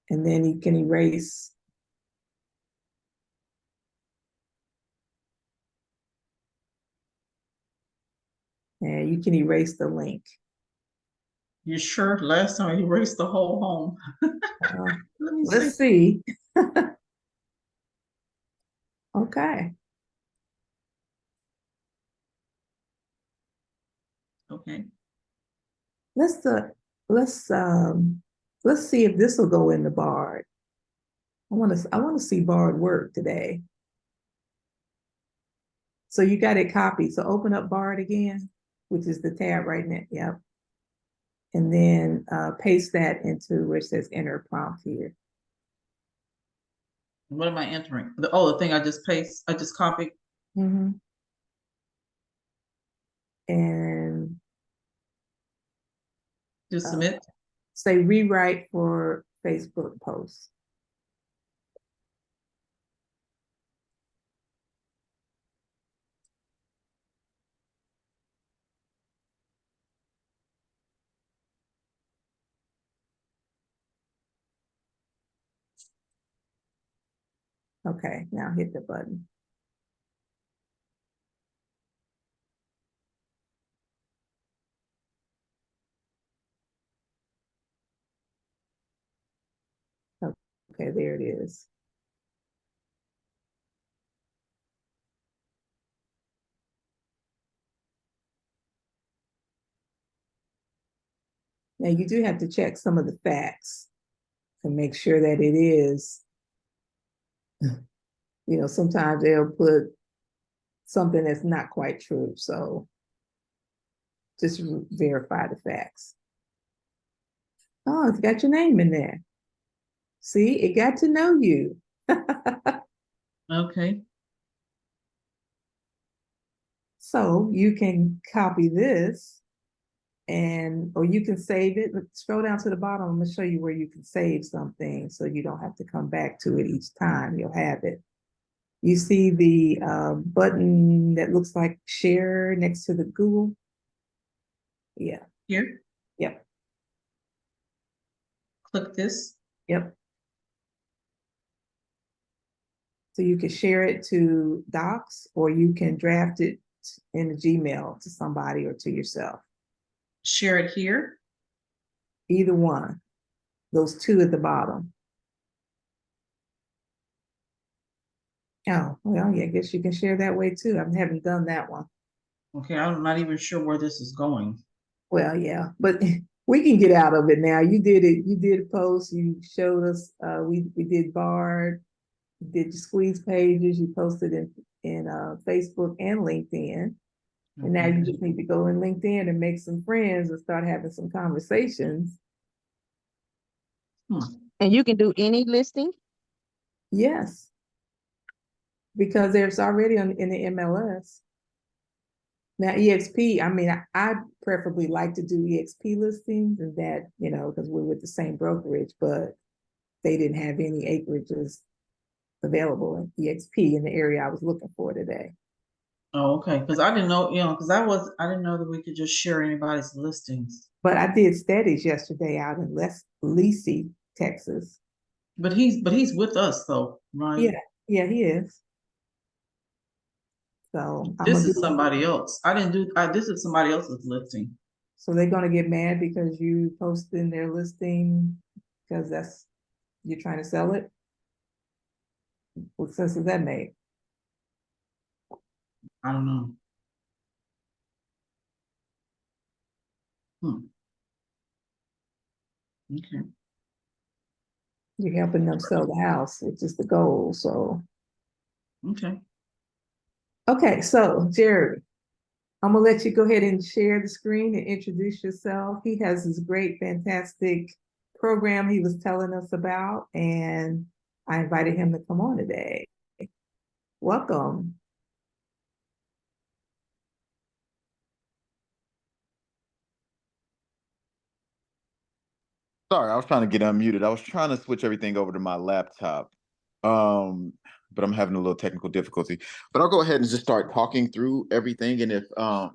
And then you can erase. And you can erase the link. You sure? Last time he erased the whole home. Let me see. Let's see. Okay. Okay. Let's see if this will go in the Bard. I want to see Bard work today. So you got it copied. So open up Bard again, which is the tab right now. Yep. And then paste that into where it says enter prompt here. What am I entering? The thing I just copied. Mm-hmm. And Just submit. say rewrite for Facebook posts. Okay, now hit the button. Okay, there it is. Now you do have to check some of the facts to make sure that it is, sometimes they'll put something that's not quite true. So just verify the facts. Oh, it's got your name in there. See, it got to know you. Okay. So you can copy this or you can save it. Scroll down to the bottom. I'm gonna show you where you can save something so you don't have to come back to it each time. You'll have it. You see the button that looks like share next to the Google? Yeah. Here. Yep. Click this. Yep. So you can share it to Docs or you can draft it in a Gmail to somebody or to yourself. Share it here. Either one. Those two at the bottom. Oh, well, yeah, I guess you can share that way too. I haven't done that one. Okay, I'm not even sure where this is going. Well, yeah, but we can get out of it now. You did it. You did a post. You showed us. We did Bard. You did the squeeze pages. You posted in Facebook and LinkedIn. And now you just need to go in LinkedIn and make some friends and start having some conversations. And you can do any listing? Yes. Because there's already in the MLS. Now, EXP, I mean, I preferably like to do EXP listings and that, because we're with the same brokerage, but they didn't have any acreages available in EXP in the area I was looking for today. Oh, okay. Because I didn't know, I didn't know that we could just share anybody's listings. But I did studies yesterday out in Lacey, Texas. But he's with us though, right? Yeah, he is. So this is somebody else. This is somebody else's listing. So they're gonna get mad because you posted in their listing because you're trying to sell it? What sense does that make? I don't know. Okay. You're helping them sell the house, which is the goal, so. Okay. Okay, so Jerry, I'm gonna let you go ahead and share the screen and introduce yourself. He has this great, fantastic program he was telling us about, and I invited him to come on today. Welcome. Sorry, I was trying to get unmuted. I was trying to switch everything over to my laptop, but I'm having a little technical difficulty. But I'll go ahead and just start talking through everything. And if I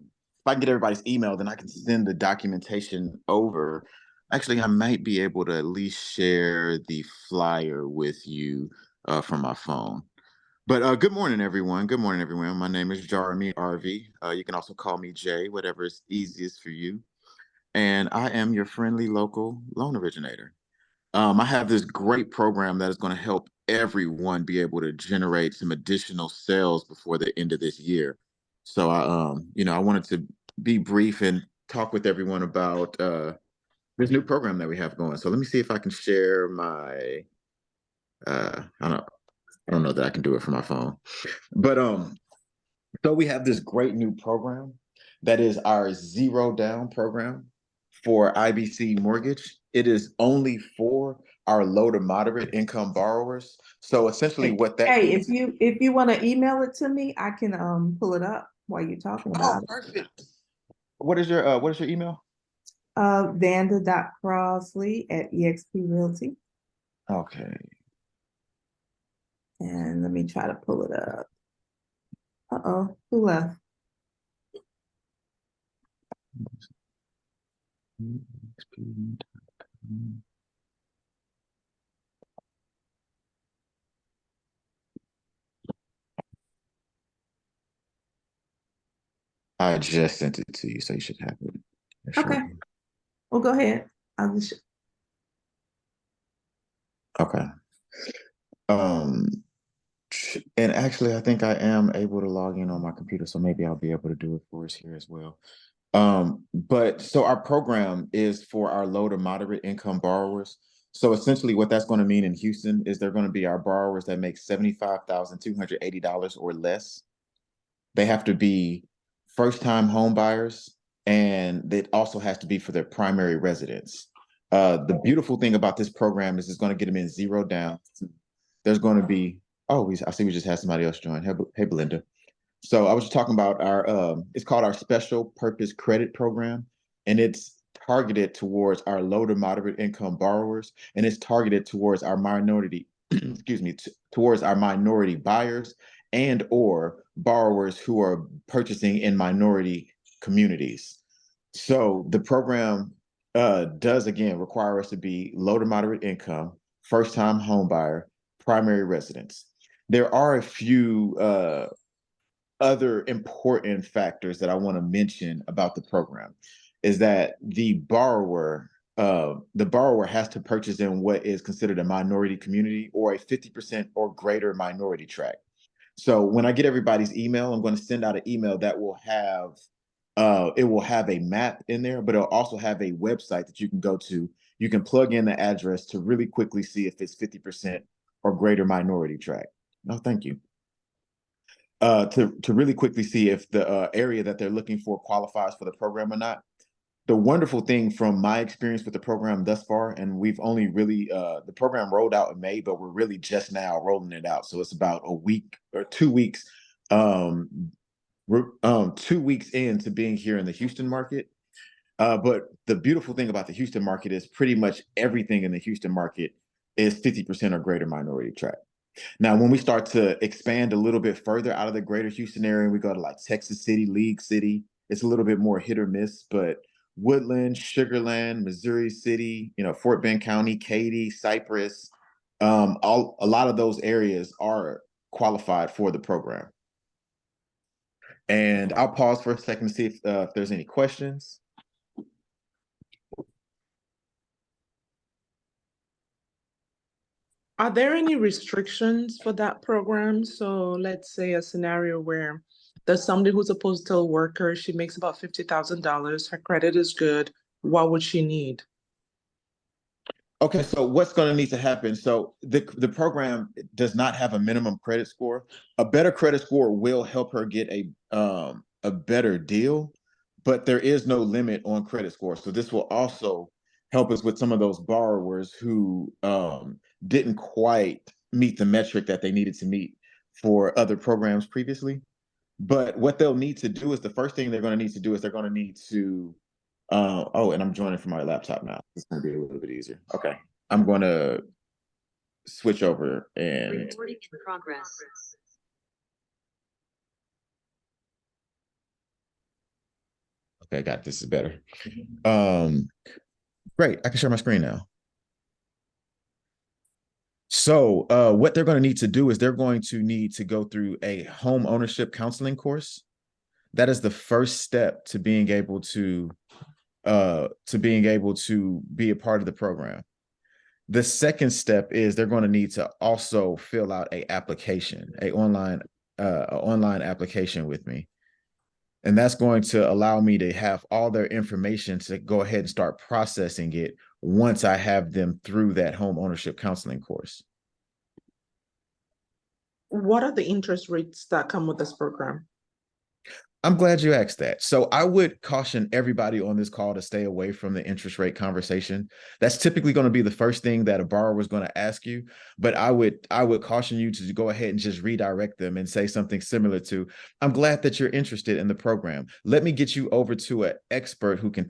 can get everybody's email, then I can send the documentation over. Actually, I might be able to at least share the flyer with you from my phone. But good morning, everyone. Good morning, everyone. My name is JaramieArvie. You can also call me Jay, whatever is easiest for you. and I am your friendly local loan originator. I have this great program that is going to help everyone be able to generate some additional sales before the end of this year. So I wanted to be brief and talk with everyone about this new program that we have going. So let me see if I can share my I don't know that I can do it from my phone. But so we have this great new program that is our zero down program for IBC mortgage. It is only for our low to moderate income borrowers. So essentially what that Hey, means. if you want to email it to me, I can pull it up while you're talking about it. Perfect. What is your email? Vanda.Crossley at EXP Realty. Okay. And let me try to pull it up. Uh-oh, who left? I just sent it to you, so you should have it. Okay. Well, go ahead. I'll just. Okay. And actually, I think I am able to log in on my computer, so maybe I'll be able to do it for us here as well. But so our program is for our low to moderate income borrowers. So essentially what that's going to mean in Houston is they're going to be our borrowers that make $75,280 or less. They have to be first-time home buyers, and it also has to be for their primary residence. The beautiful thing about this program is it's going to get them in zero down. There's going to be, I see we just had somebody else join. Hey, Belinda. So I was just talking about it's called our Special Purpose Credit Program, and it's targeted towards our low to moderate income borrowers, and it's targeted towards our minority, towards our minority buyers and or borrowers who are purchasing in minority communities. So the program does again require us to be low to moderate income, first time home buyer, primary residence. There are a few other important factors that I want to mention about the program is that the borrower has to purchase in what is considered a minority community or a 50% or greater minority tract. So when I get everybody's email, I'm going to send out an email that will have a map in there, but it'll also have a website that you can go to. You can plug in the address to really quickly see if it's 50% or greater minority tract. No, thank you. To really quickly see if the area that they're looking for qualifies for the program or not. The wonderful thing from my experience with the program thus far, and we've only really, the program rolled out in May, but we're really just now rolling it out. So it's about a week or 2 weeks, 2 weeks into being here in the Houston market. But the beautiful thing about the Houston market is pretty much everything in the Houston market is 50% or greater minority tract. Now, when we start to expand a little bit further out of the greater Houston area, we go to like Texas City, League City, it's a little bit more hit or miss, but Woodland, Sugarland, Missouri City, Fort Bend County, Katy, Cypress, a lot of those areas are qualified for the program. And I'll pause for a second to see if there's any questions. Are there any restrictions for that program? So let's say a scenario where there's somebody who's a postal worker, she makes about $50,000, her credit is good. What would she need? Okay, so what's going to need to happen? So the program does not have a minimum credit score. A better credit score will help her get a better deal, but there is no limit on credit score. So this will also help us with some of those borrowers who didn't quite meet the metric that they needed to meet for other programs previously. But what they'll need to do is the first thing they're going to need to do is they're going to need to and I'm joining from my laptop now. It's going to be a little bit easier. Okay. I'm going to switch over and. Recording in progress. Okay, got it. This is better. Great. I can share my screen now. So what they're going to need to do is they're going to need to go through a home ownership counseling course. That is the first step to being able to to being able to be a part of the program. The second step is they're going to need to also fill out a application, a online application with me. And that's going to allow me to have all their information to go ahead and start processing it once I have them through that home ownership counseling course. What are the interest rates that come with this program? I'm glad you asked that. So I would caution everybody on this call to stay away from the interest rate conversation. That's typically going to be the first thing that a borrower is going to ask you. But I would caution you to go ahead and just redirect them and say something similar to, "I'm glad that you're interested in the program. Let me get you over to an expert who can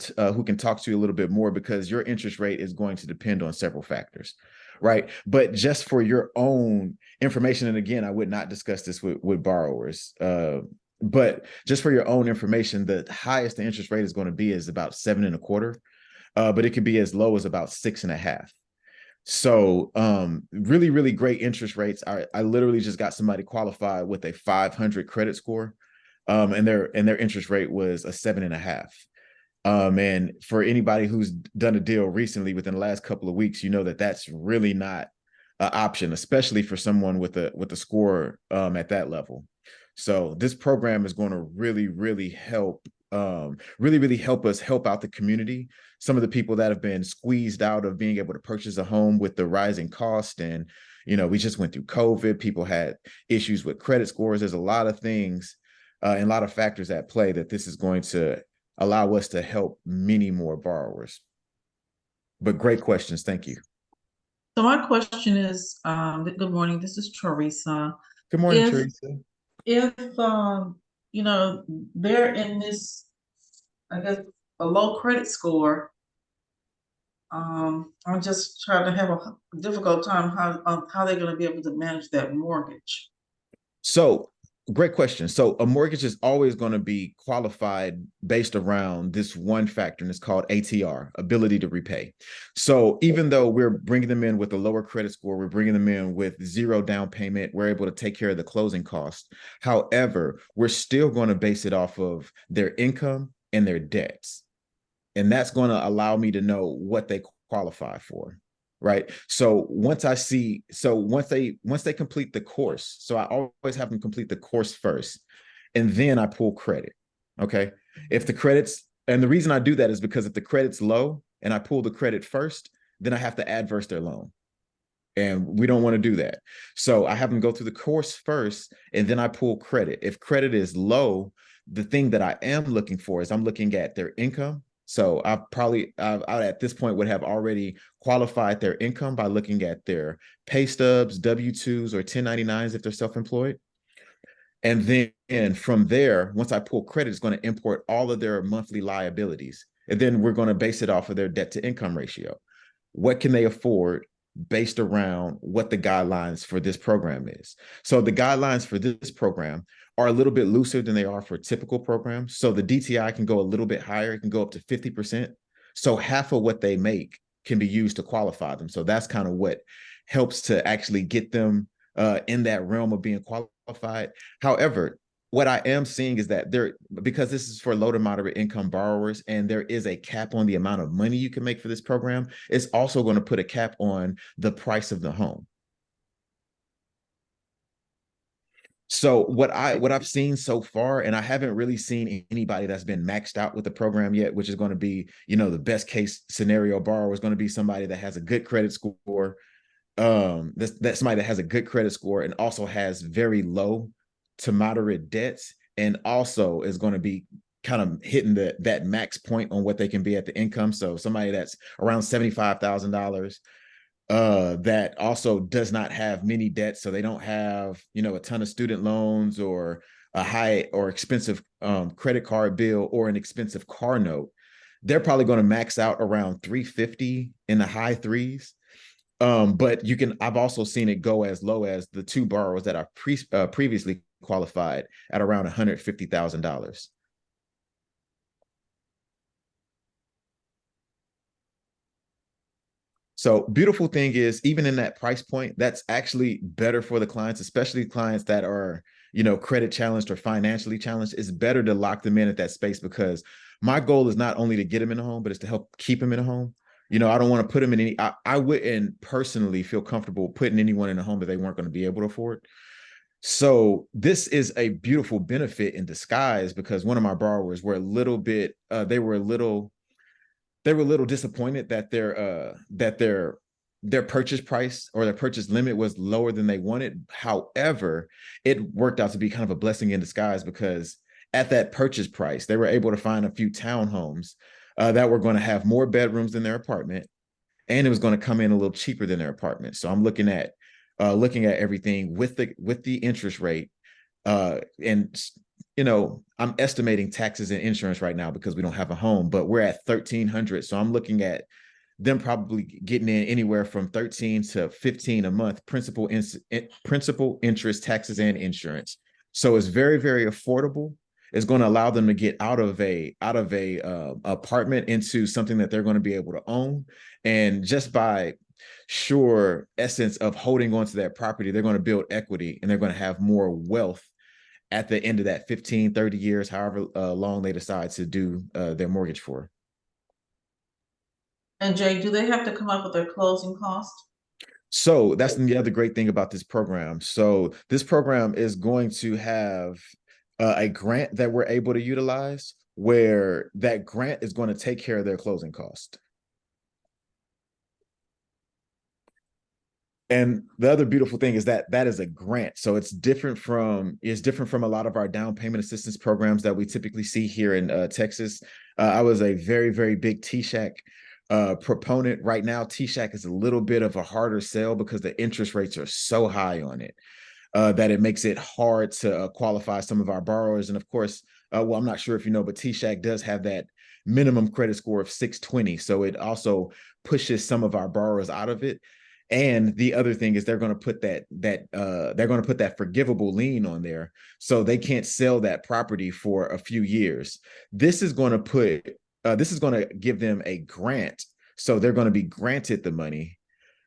talk to you a little bit more, because your interest rate is going to depend on several factors." Right. But just for your own information, and again, I would not discuss this with borrowers. But just for your own information, the highest the interest rate is going to be is about 7.25, but it could be as low as about 6.5. So really, really great interest rates. I literally just got somebody qualified with a 500 credit score, and their interest rate was a 7.5. And for anybody who's done a deal recently within the last couple of weeks, you know that that's really not an option, especially for someone with a score at that level. So this program is going to really, really help, really help us help out the community. Some of the people that have been squeezed out of being able to purchase a home with the rising cost. And, we just went through COVID. People had issues with credit scores. There's a lot of things and a lot of factors at play that this is going to allow us to help many more borrowers. But great questions. Thank you. So my question is, good morning, this is Teresa. Good morning, Teresa. If they're in this, I guess, a low credit score, I'm just trying to have a difficult time how they're going to be able to manage that mortgage. So great question. So a mortgage is always going to be qualified based around this one factor, and it's called ATR, ability to repay. So even though we're bringing them in with a lower credit score, we're bringing them in with zero down payment, we're able to take care of the closing costs. However, we're still going to base it off of their income and their debts. And that's going to allow me to know what they qualify for. Right. So once they complete the course, so I always have them complete the course first, and then I pull credit. Okay. If the credits, and the reason I do that is because if the credit's low and I pull the credit first, then I have to adverse their loan. And we don't want to do that. So I have them go through the course first, and then I pull credit. If credit is low, the thing that I am looking for is I'm looking at their income. So I at this point would have already qualified their income by looking at their pay stubs, W-2s, or 1099s if they're self-employed. And then from there, once I pull credit, it's going to import all of their monthly liabilities. And then we're going to base it off of their debt to income ratio. What can they afford based around what the guidelines for this program is? So the guidelines for this program are a little bit looser than they are for typical programs. So the DTI can go a little bit higher. It can go up to 50%. So half of what they make can be used to qualify them. So that's kind of what helps to actually get them in that realm of being qualified. However, what I am seeing is that because this is for low to moderate income borrowers, and there is a cap on the amount of money you can make for this program, it's also going to put a cap on the price of the home. So what I've seen so far, and I haven't really seen anybody that's been maxed out with the program yet, which is going to be, the best case scenario borrower is going to be somebody that has a good credit score. That's somebody that has a good credit score and also has very low to moderate debts, and also is going to be kind of hitting that max point on what they can be at the income. So somebody that's around $75,000. That also does not have many debts, so they don't have a ton of student loans or a high or expensive credit card bill or an expensive car note. They're probably going to max out around 350 in the high threes. But I've also seen it go as low as the two borrowers that are previously qualified at around $150,000. So beautiful thing is, even in that price point, that's actually better for the clients, especially clients that are, credit challenged or financially challenged, it's better to lock them in at that space, because my goal is not only to get them in a home, but it's to help keep them in a home. I don't want to put them in any, I wouldn't personally feel comfortable putting anyone in a home that they weren't going to be able to afford. So this is a beautiful benefit in disguise, because one of my borrowers were a little bit, they were a little disappointed that their purchase price or their purchase limit was lower than they wanted. However, it worked out to be kind of a blessing in disguise, because at that purchase price, they were able to find a few townhomes that were going to have more bedrooms than their apartment, and it was going to come in a little cheaper than their apartment. So I'm looking at everything with the interest rate, and I'm estimating taxes and insurance right now because we don't have a home, but we're at 1,300. So I'm looking at them probably getting in anywhere from 13 to 15 a month, principal, interest, taxes, and insurance. So it's very, very affordable. It's going to allow them to get out of a apartment into something that they're going to be able to own. And just by sure essence of holding on to that property, they're going to build equity, and they're going to have more wealth at the end of that 15, 30 years, however long they decide to do their mortgage for. And Jay, do they have to come up with their closing cost? So that's the other great thing about this program. So this program is going to have a grant that we're able to utilize, where that grant is going to take care of their closing cost. And the other beautiful thing is that that is a grant. So it's different from a lot of our down payment assistance programs that we typically see here in Texas. I was a very, very big TSHAC proponent. Right now, TSHAC is a little bit of a harder sell because the interest rates are so high on it that it makes it hard to qualify some of our borrowers. And of course, well, I'm not sure if you know, but TSHAC does have that minimum credit score of 620. So it also pushes some of our borrowers out of it. And the other thing is they're going to put that forgivable lien on there, so they can't sell that property for a few years. This is going to give them a grant, so they're going to be granted the money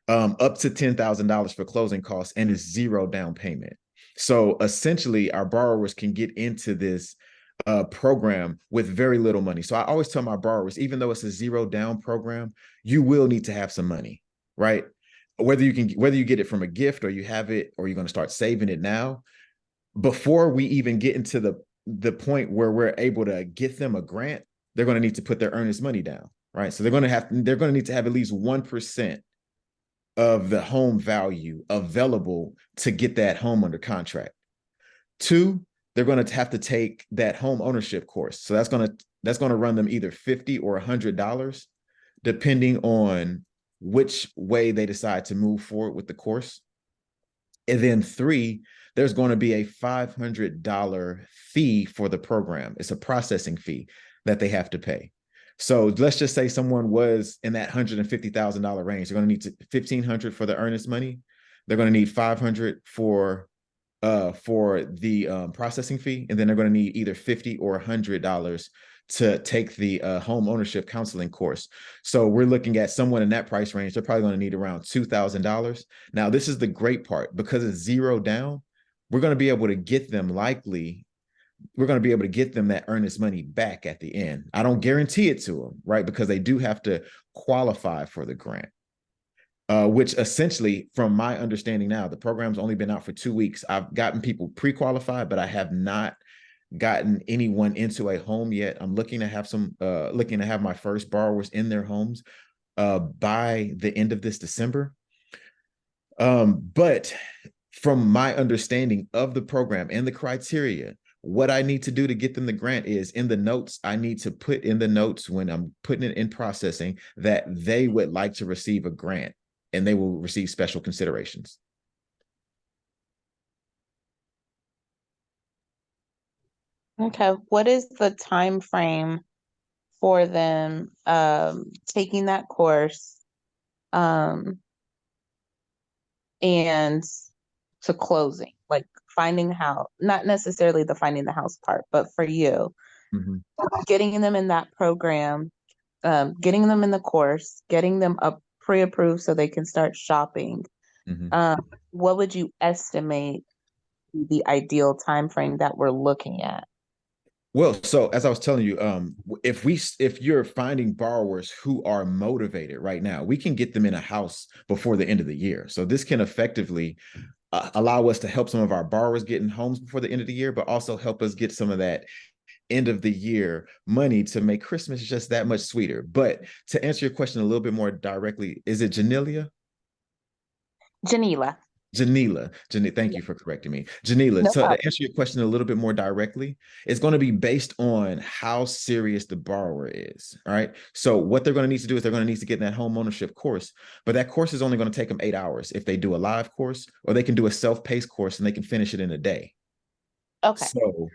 up to $10,000 for closing costs, and it's zero down payment. So essentially, our borrowers can get into this program with very little money. So I always tell my borrowers, even though it's a zero down program, you will need to have some money, right? Whether you get it from a gift, or you have it, or you're going to start saving it now, before we even get into the point where we're able to get them a grant, they're going to need to put their earnest money down, right? So they're going to need to have at least 1% of the home value available to get that home under contract. 2, they're going to have to take that home ownership course. So that's going to run them either $50 or $100, depending on which way they decide to move forward with the course. And then 3, there's going to be a $500 fee for the program. It's a processing fee that they have to pay. So let's just say someone was in that $150,000 range. They're going to need $1,500 for the earnest money. They're going to need $500 for the processing fee, and then they're going to need either $50 or $100 to take the home ownership counseling course. So we're looking at someone in that price range. They're probably going to need around $2,000. Now, this is the great part, because it's zero down. We're going to be able to get them that earnest money back at the end. I don't guarantee it to them, right? Because they do have to qualify for the grant. Which essentially, from my understanding now, the program's only been out for 2 weeks. I've gotten people pre-qualified, but I have not gotten anyone into a home yet. I'm looking to have my first borrowers in their homes by the end of this December. But from my understanding of the program and the criteria, what I need to do to get them the grant is, in the notes, I need to put in the notes when I'm putting it in processing that they would like to receive a grant, and they will receive special considerations. Okay, what is the time frame for them taking that course and to closing, like finding the house, not necessarily the finding the house part, but for you, getting them in that program, getting them in the course, getting them up pre-approved so they can start shopping. What would you estimate be the ideal time frame that we're looking at? Well, so as I was telling you, if you're finding borrowers who are motivated right now, we can get them in a house before the end of the year. So this can effectively allow us to help some of our borrowers get in homes before the end of the year, but also help us get some of that end of the year money to make Christmas just that much sweeter. But to answer your question a little bit more directly, is it Janelia? Janila. Janila, thank you for correcting me. Janila, No so problem. to answer your question a little bit more directly, it's going to be based on how serious the borrower is, all right? So what they're going to need to do is they're going to need to get in that home ownership course, but that course is only going to take them 8 hours if they do a live course, or they can do a self-paced course and they can finish it in a day. Okay. So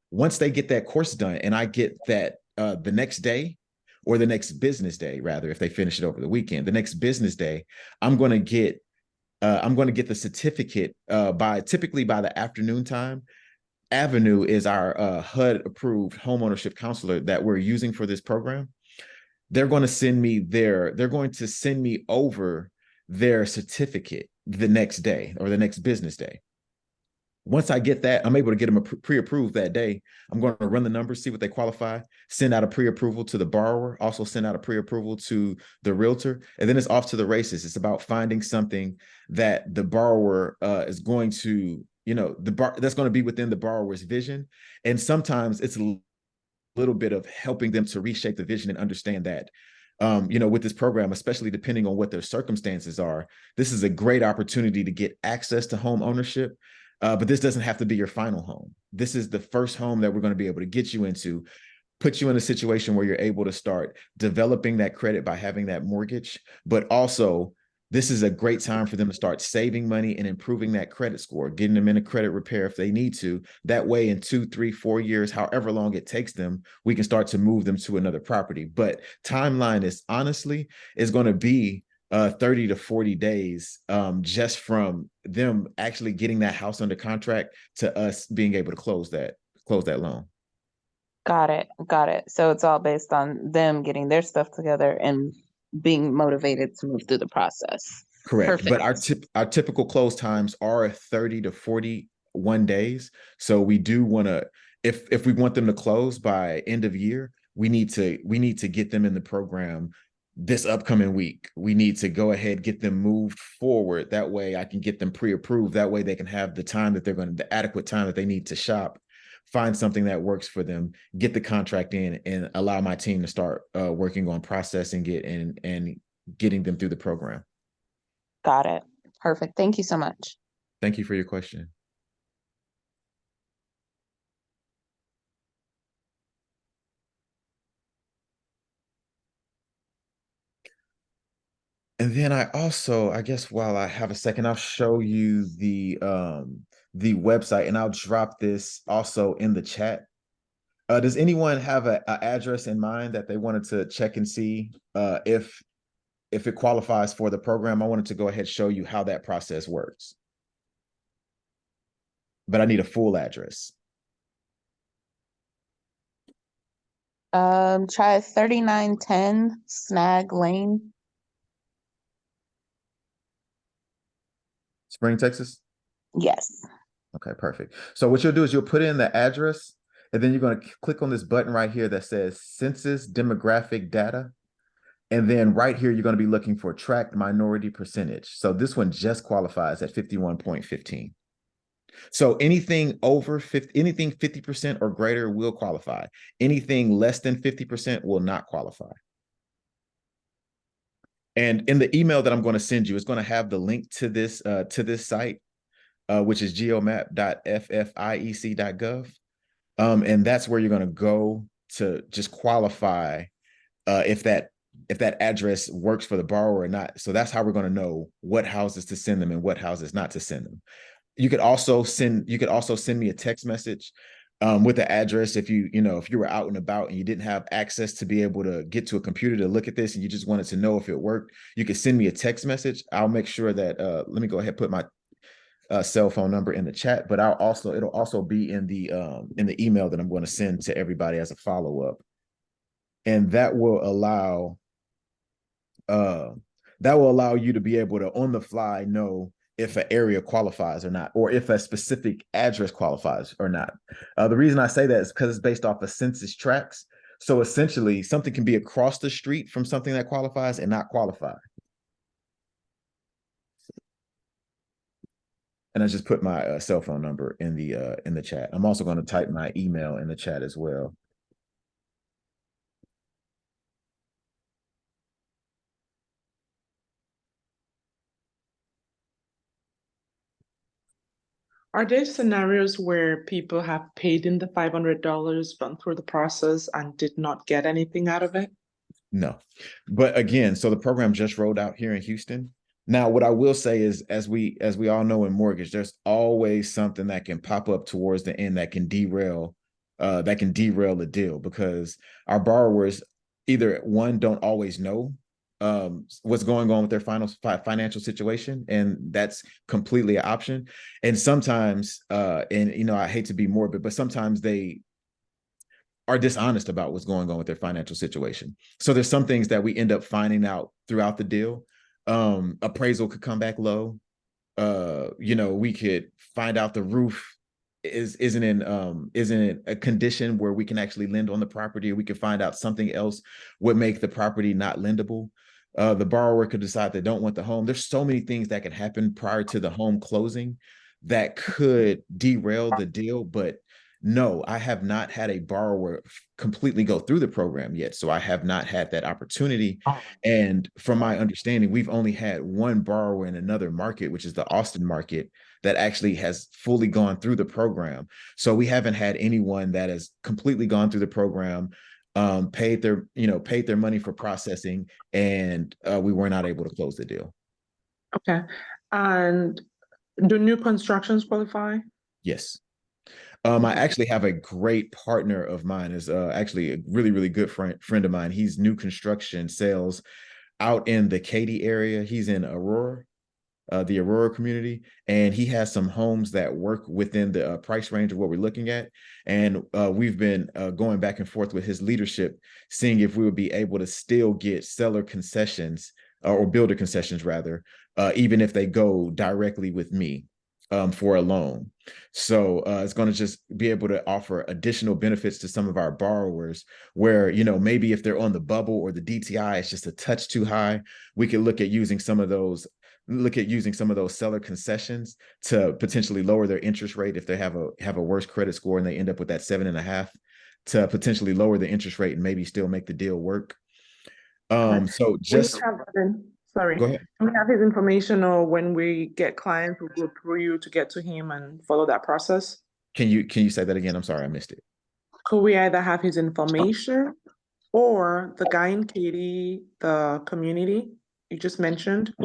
once they get that course done and I get that the next day, or the next business day, rather, if they finish it over the weekend, the next business day, I'm going to get the certificate typically by the afternoon time. Avenue is our HUD approved homeownership counselor that we're using for this program. They're going to send me over their certificate the next day or the next business day. Once I get that, I'm able to get them pre-approved that day. I'm going to run the numbers, see what they qualify, send out a pre-approval to the borrower, also send out a pre-approval to the realtor, and then it's off to the races. It's about finding something that the borrower is going to, that's going to be within the borrower's vision. And sometimes it's a little bit of helping them to reshape the vision and understand that, with this program, especially depending on what their circumstances are, this is a great opportunity to get access to home ownership. But this doesn't have to be your final home. This is the first home that we're going to be able to get you into, put you in a situation where you're able to start developing that credit by having that mortgage. But also, this is a great time for them to start saving money and improving that credit score, getting them in a credit repair if they need to. That way, in 2, 3, 4 years, however long it takes them, we can start to move them to another property. But timeline is going to be 30 to 40 days, just from them actually getting that house under contract to us being able to close that loan. Got it. So it's all based on them getting their stuff together and being motivated to move through the process. Correct. Perfect. But our typical close times are 30 to 41 days. So we do want to, if we want them to close by end of year, we need to get them in the program this upcoming week. We need to go ahead, get them moved forward. That way I can get them pre-approved. That way they can have the adequate time that they need to shop, find something that works for them, get the contract in, and allow my team to start working on processing it and getting them through the program. Got it. Perfect. Thank you so much. Thank you for your question. And then I guess while I have a second, I'll show you the website, and I'll drop this also in the chat. Does anyone have an address in mind that they wanted to check and see if it qualifies for the program? I wanted to go ahead and show you how that process works. But I need a full address. Try 3910 Snag Lane. Spring, Texas? Yes. Okay, perfect. So what you'll do is you'll put in the address, and then you're going to click on this button right here that says Census Demographic Data. And then right here, you're going to be looking for tracked minority percentage. So this one just qualifies at 51.15. So anything over 50% or greater will qualify. Anything less than 50% will not qualify. And in the email that I'm going to send you, it's going to have the link to this site, which is geomap.ffiec.gov. And that's where you're going to go to just qualify if that address works for the borrower or not. So that's how we're going to know what houses to send them and what houses not to send them. You could also send me a text message with the address if you were out and about and you didn't have access to be able to get to a computer to look at this and you just wanted to know if it worked. You could send me a text message. I'll make sure that let me go ahead and put my cell phone number in the chat, but it'll also be in the email that I'm going to send to everybody as a follow-up. And that will allow you to be able to on the fly know if an area qualifies or not, or if a specific address qualifies or not. The reason I say that is because it's based off of census tracts. So essentially, something can be across the street from something that qualifies and not qualify. And I just put my cell phone number in the chat. I'm also going to type my email in the chat as well. Are there scenarios where people have paid in the $500, gone through the process, and did not get anything out of it? No, but again, so the program just rolled out here in Houston. Now, what I will say is, as we all know in mortgage, there's always something that can pop up towards the end that can derail a deal, because our borrowers either, one, don't always know what's going on with their financial situation, and that's completely an option. And sometimes, and you know, I hate to be morbid, but sometimes they are dishonest about what's going on with their financial situation. So there's some things that we end up finding out throughout the deal. Appraisal could come back low. You know, we could find out the roof isn't in a condition where we can actually lend on the property, or we could find out something else would make the property not lendable. The borrower could decide they don't want the home. There's so many things that can happen prior to the home closing that could derail the deal. But no, I have not had a borrower completely go through the program yet. So I have not had that opportunity. And from my understanding, we've only had one borrower in another market, which is the Austin market, that actually has fully gone through the program. So we haven't had anyone that has completely gone through the program, paid their money for processing, and we were not able to close the deal. Okay. And do new constructions qualify? Yes. I actually have a great partner of mine, is actually a really, really good friend of mine. He's new construction sales out in the Katy area. He's in Aurora, the Aurora community, and he has some homes that work within the price range of what we're looking at. And we've been going back and forth with his leadership, seeing if we would be able to still get seller concessions or builder concessions rather, even if they go directly with me for a loan. So it's going to just be able to offer additional benefits to some of our borrowers where, you know, maybe if they're on the bubble or the DTI is just a touch too high, we could look at using some of those seller concessions to potentially lower their interest rate if they have a worse credit score and they end up with that 7.5, to potentially lower the interest rate and maybe still make the deal work. So just sorry. Go ahead. Can we have his information, or when we get clients, we'll go through you to get to him and follow that process? Can you say that again? I'm sorry, I missed it. Could we either have his information or the guy in Katy, the community you just mentioned?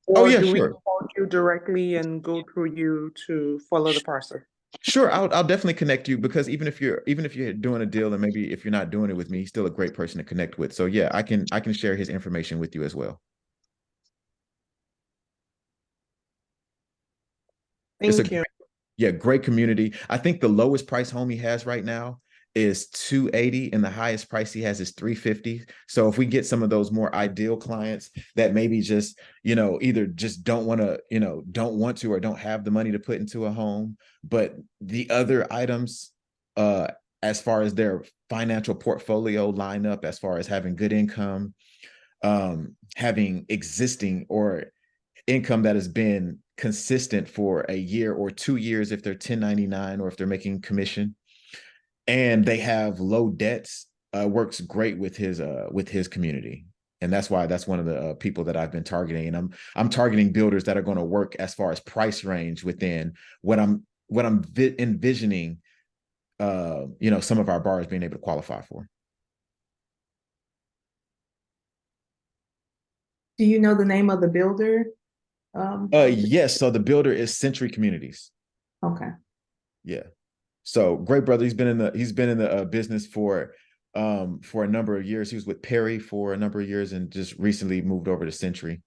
Or yeah, do we sure. call you directly and go through you to follow the process? Sure, I'll definitely connect you, because even if you're doing a deal and maybe if you're not doing it with me, he's still a great person to connect with. So yeah, I can share his information with you as well. Thank you. Great community. I think the lowest price home he has right now is $280, and the highest price he has is $350. So if we get some of those more ideal clients that maybe just, you know, either just don't want to or don't have the money to put into a home, but the other items as far as their financial portfolio line up, as far as having good income, having existing or income that has been consistent for a year or 2 years if they're 1099 or if they're making commission, and they have low debts, works great with his community. And that's why that's one of the people that I've been targeting. And I'm targeting builders that are going to work as far as price range within what I'm envisioning, you know, some of our borrowers being able to qualify for. Do you know the name of the builder? Yes. So the builder is Century Communities. Okay. Yeah. So great brother. He's been in the business for a number of years. He was with Perry for a number of years and just recently moved over to Century.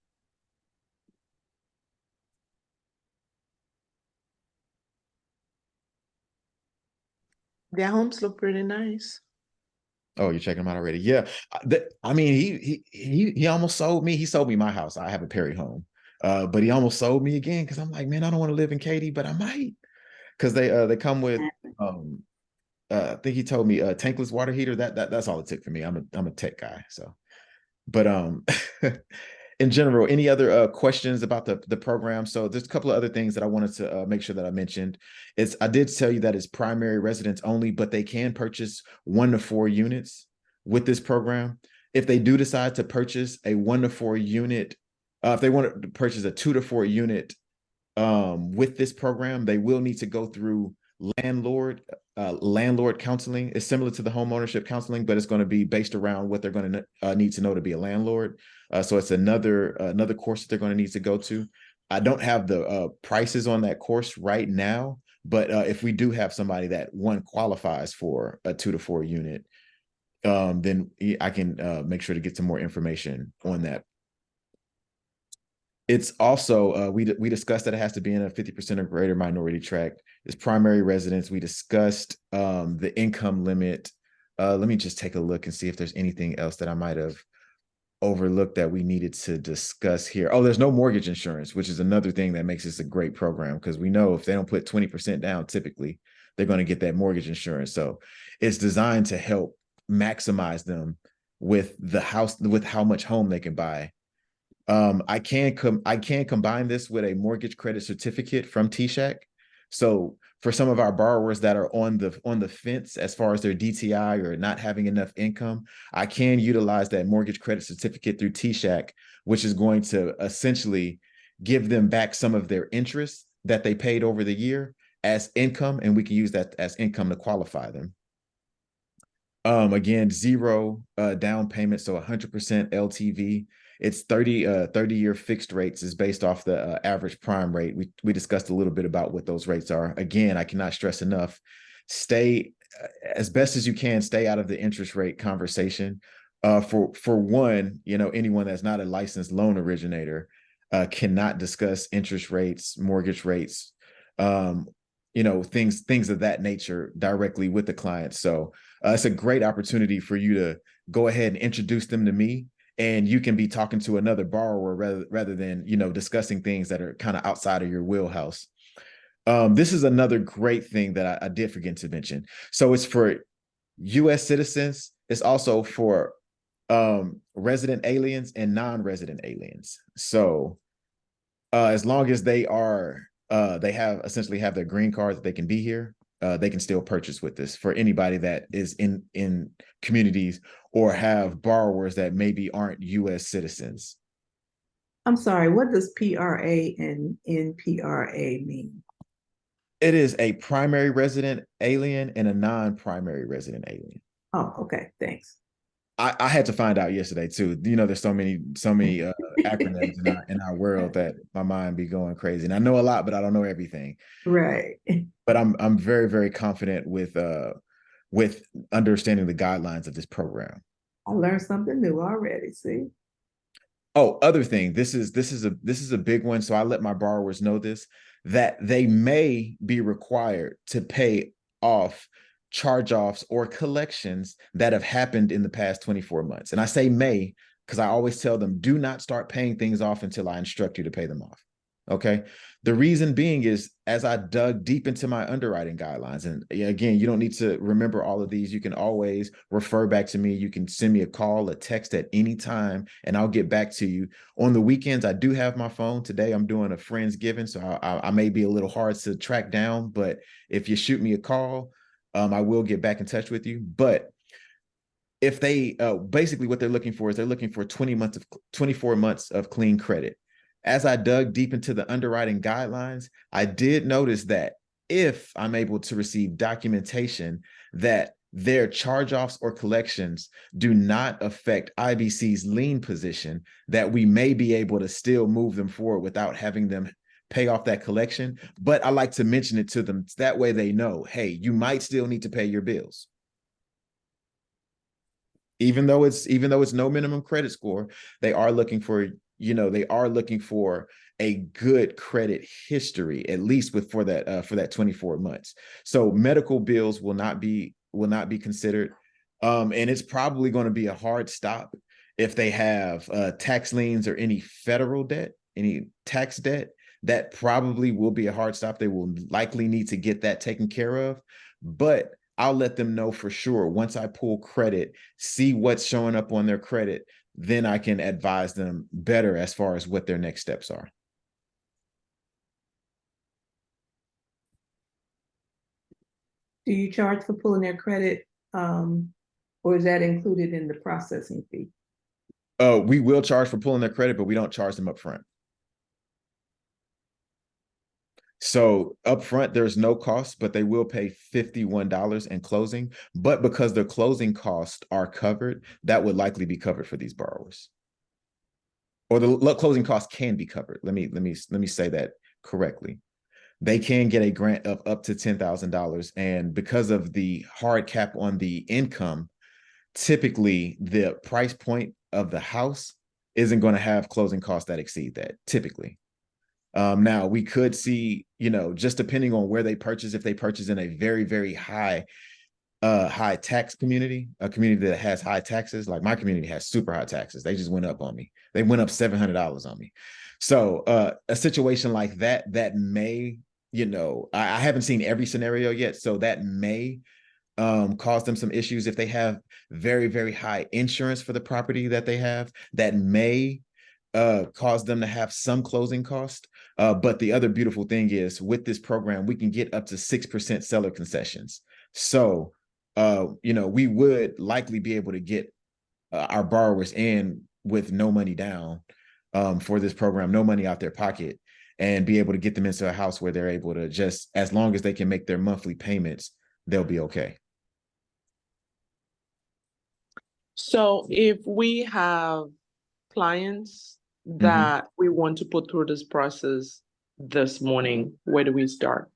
Their homes look pretty nice. Oh, you're checking them out already? Yeah. I mean, he almost sold me. He sold me my house. I have a Perry home. But he almost sold me again because I'm like, man, I don't want to live in Katy, but I might. Because they come with I think he told me tankless water heater. That's all it took for me. I'm a tech guy. So, but in general, any other questions about the program? So there's a couple of other things that I wanted to make sure that I mentioned. I did tell you that it's primary residence only, but they can purchase 1 to 4 units with this program. If they do decide to purchase a 1 to 4 unit, if they want to purchase a 2 to 4 unit with this program, they will need to go through landlord counseling. Is similar to the home ownership counseling, but it's going to be based around what they're going to need to know to be a landlord. So it's another course that they're going to need to go to. I don't have the prices on that course right now, but if we do have somebody that qualifies for a 2 to 4 unit, then I can make sure to get some more information on that. It's also, we discussed that it has to be in a 50% or greater minority tract. It's primary residence. We discussed the income limit. Let me just take a look and see if there's anything else that I might have overlooked that we needed to discuss here. Oh, there's no mortgage insurance, which is another thing that makes this a great program, because we know if they don't put 20% down, typically they're going to get that mortgage insurance. So it's designed to help maximize them with how much home they can buy. I can combine this with a mortgage credit certificate from TSHAC. So for some of our borrowers that are on the fence as far as their DTI or not having enough income, I can utilize that mortgage credit certificate through TSHAC, which is going to essentially give them back some of their interest that they paid over the year as income, and we can use that as income to qualify them. Again, 0 down payment, so 100% LTV. It's 30-year fixed rates is based off the average prime rate. We discussed a little bit about what those rates are. Again, I cannot stress enough, stay as best as you can, stay out of the interest rate conversation. For one, anyone that's not a licensed loan originator cannot discuss interest rates, mortgage rates, things of that nature directly with the client. So it's a great opportunity for you to go ahead and introduce them to me, and you can be talking to another borrower rather than, discussing things that are kind of outside of your wheelhouse. This is another great thing that I did forget to mention. So it's for U.S. citizens. It's also for resident aliens and non-resident aliens. So as long as they essentially have their green card that they can be here, they can still purchase with this for anybody that is in communities or have borrowers that maybe aren't U.S. citizens. I'm sorry, what does PRA and NPRA mean? It is a primary resident alien and a non-primary resident alien. Oh, okay, thanks. I had to find out yesterday too. There's so many acronyms in our world that my mind be going crazy. And I know a lot, but I don't know everything. Right. But I'm very, very confident with understanding the guidelines of this program. I learned something new already. See. Oh, other thing. This is a big one. So I let my borrowers know this, that they may be required to pay off charge-offs or collections that have happened in the past 24 months. And I say may because I always tell them, do not start paying things off until I instruct you to pay them off. Okay. The reason being is, as I dug deep into my underwriting guidelines, and again, you don't need to remember all of these. You can always refer back to me. You can send me a call, a text at any time, and I'll get back to you. On the weekends, I do have my phone. Today, I'm doing a Friendsgiving, so I may be a little hard to track down, but if you shoot me a call, I will get back in touch with you. But if they basically what they're looking for is they're looking for 24 months of clean credit. As I dug deep into the underwriting guidelines, I did notice that if I'm able to receive documentation that their charge-offs or collections do not affect IBC's lien position, that we may be able to still move them forward without having them pay off that collection. But I like to mention it to them. That way they know, hey, you might still need to pay your bills. Even though it's no minimum credit score, they are looking for a good credit history, at least for that 24 months. So medical bills will not be considered. And it's probably going to be a hard stop if they have tax liens or any federal debt. any tax debt, that probably will be a hard stop. They will likely need to get that taken care of, but I'll let them know for sure. Once I pull credit, see what's showing up on their credit, then I can advise them better as far as what their next steps are. Do you charge for pulling their credit? Or is that included in the processing fee? We will charge for pulling their credit, but we don't charge them up front. So upfront, there's no cost, but they will pay $51 in closing. But because their closing costs are covered, that would likely be covered for these borrowers. Or the closing costs can be covered. Let me say that correctly. They can get a grant of up to $10,000. And because of the hard cap on the income, typically the price point of the house isn't going to have closing costs that exceed that, typically. Now we could see, just depending on where they purchase, if they purchase in a very, very high tax community, a community that has high taxes, like my community has super high taxes. They just went up on me. They went up $700 on me. So a situation like that may, I haven't seen every scenario yet. So that may cause them some issues if they have very, very high insurance for the property that they have. That may cause them to have some closing cost. But the other beautiful thing is with this program, we can get up to 6% seller concessions. So, we would likely be able to get our borrowers in with no money down for this program, no money out their pocket, and be able to get them into a house where they're able to just, as long as they can make their monthly payments, they'll be okay. So if we have clients that we want to put through this process this morning, where do we start?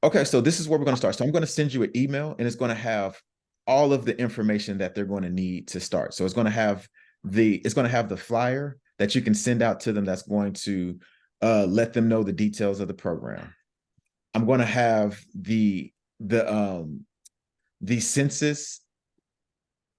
Okay, so this is where we're going to start. So I'm going to send you an email, and it's going to have all of the information that they're going to need to start. So it's going to have the flyer that you can send out to them that's going to let them know the details of the program. I'm going to have the census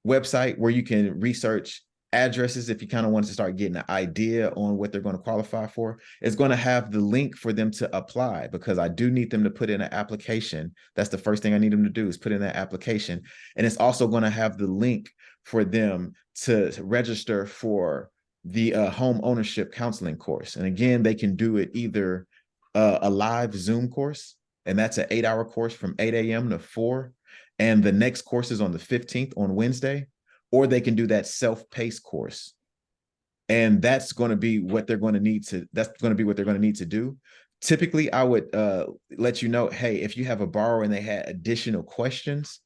website where you can research addresses if you kind of want to start getting an idea on what they're going to qualify for. It's going to have the link for them to apply, because I do need them to put in an application. That's the first thing I need them to do, is put in that application. And it's also going to have the link for them to register for the home ownership counseling course. And again, they can do it either a live Zoom course, and that's an 8-hour course from 8 a.m. to 4. And the next course is on the 15th on Wednesday, or they can do that self-paced course. And that's going to be what they're going to need to do. Typically, I would let you know, hey, if you have a borrower and they had additional questions,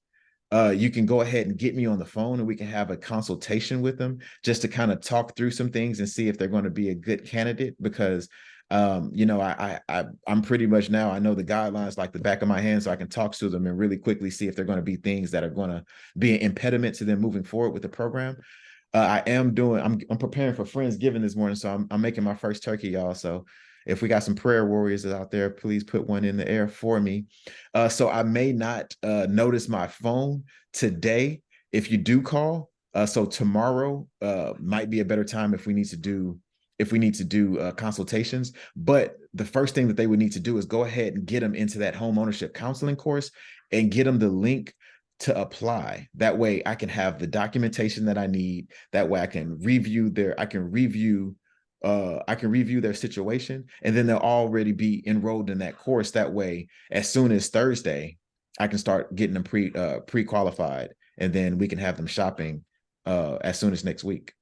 you can go ahead and get me on the phone, and we can have a consultation with them just to kind of talk through some things and see if they're going to be a good candidate. Because I'm pretty much now, I know the guidelines like the back of my hand, so I can talk to them and really quickly see if they're going to be things that are going to be an impediment to them moving forward with the program. I'm preparing for Friendsgiving this morning, so I'm making my first turkey, y'all. So if we got some prayer warriors out there, please put one in the air for me. So I may not notice my phone today if you do call. So tomorrow might be a better time if we need to do consultations. But the first thing that they would need to do is go ahead and get them into that home ownership counseling course and get them the link to apply. That way I can have the documentation that I need. That way I can review their situation, and then they'll already be enrolled in that course. That way, as soon as Thursday, I can start getting them pre-qualified, and then we can have them shopping as soon as next week.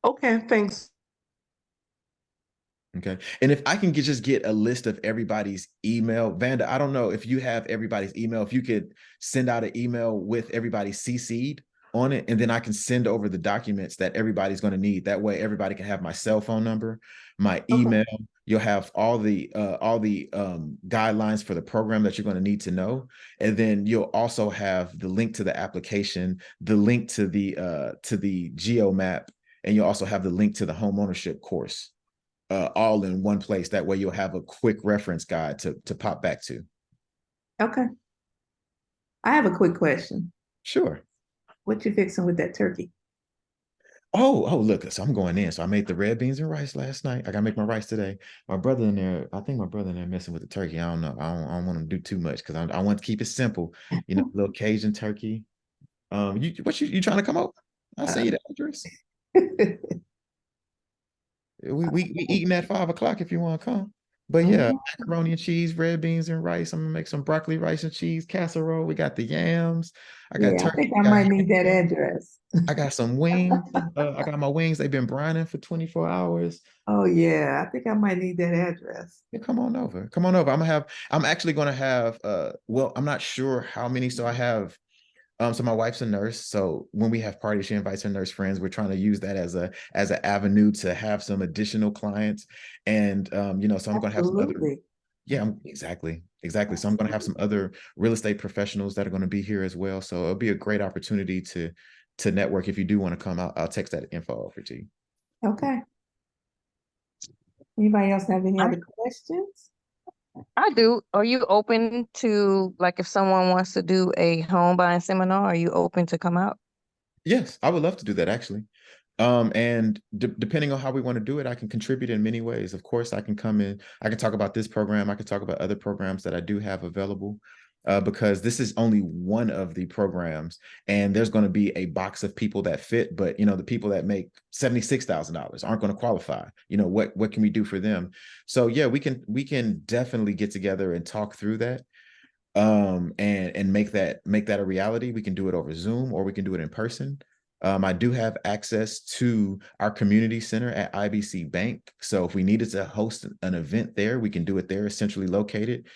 Okay, thanks. Okay. And if I can just get a list of everybody's email, Vanda, I don't know if you have everybody's email, if you could send out an email with everybody CC'd on it, and then I can send over the documents that everybody's going to need. That way everybody can have my cell phone number, my email. Okay. You'll have all the guidelines for the program that you're going to need to know. And then you'll also have the link to the application, the link to the geo map, and you'll also have the link to the home ownership course. All in one place. That way you'll have a quick reference guide to pop back to. Okay. I have a quick question. Sure. What you fixing with that turkey? Oh, look, so I'm going in. So I made the red beans and rice last night. I gotta make my rice today. My brother in there, I think my brother in there messing with the turkey. I don't know. I don't want to do too much because I want to keep it simple. You know, little Cajun turkey. You trying to come over? I'll send you the address. We eating at 5 o'clock if you want to come. But yeah, macaroni and cheese, red beans and rice. I'm gonna make some broccoli, rice and cheese casserole. We got the yams. I got Yeah, I turkey. think I might need that address. I got some wings. I got my wings. They've been brining for 24 hours. Oh yeah, I think I might need that address. Yeah, come on over. Come on over. I'm actually gonna have well, I'm not sure how many. So I have so my wife's a nurse. So when we have parties, she invites her nurse friends. We're trying to use that as an avenue to have some additional clients. And so I'm gonna have some other. Absolutely. Yeah, exactly. So I'm gonna have some other real estate professionals that are gonna be here as well. So it'll be a great opportunity to network. If you do want to come, I'll text that info over to you. Okay. Anybody else have any other questions? I do. Are you open to, like, if someone wants to do a home buying seminar, are you open to come out? Yes, I would love to do that actually. And depending on how we want to do it, I can contribute in many ways. Of course, I can come in, I can talk about this program, I can talk about other programs that I do have available. Because this is only one of the programs, and there's going to be a box of people that fit, but the people that make $76,000 aren't going to qualify. What can we do for them? So yeah, we can definitely get together and talk through that. And make that a reality. We can do it over Zoom or we can do it in person. I do have access to our community center at IBC Bank. So if we needed to host an event there, we can do it there, centrally located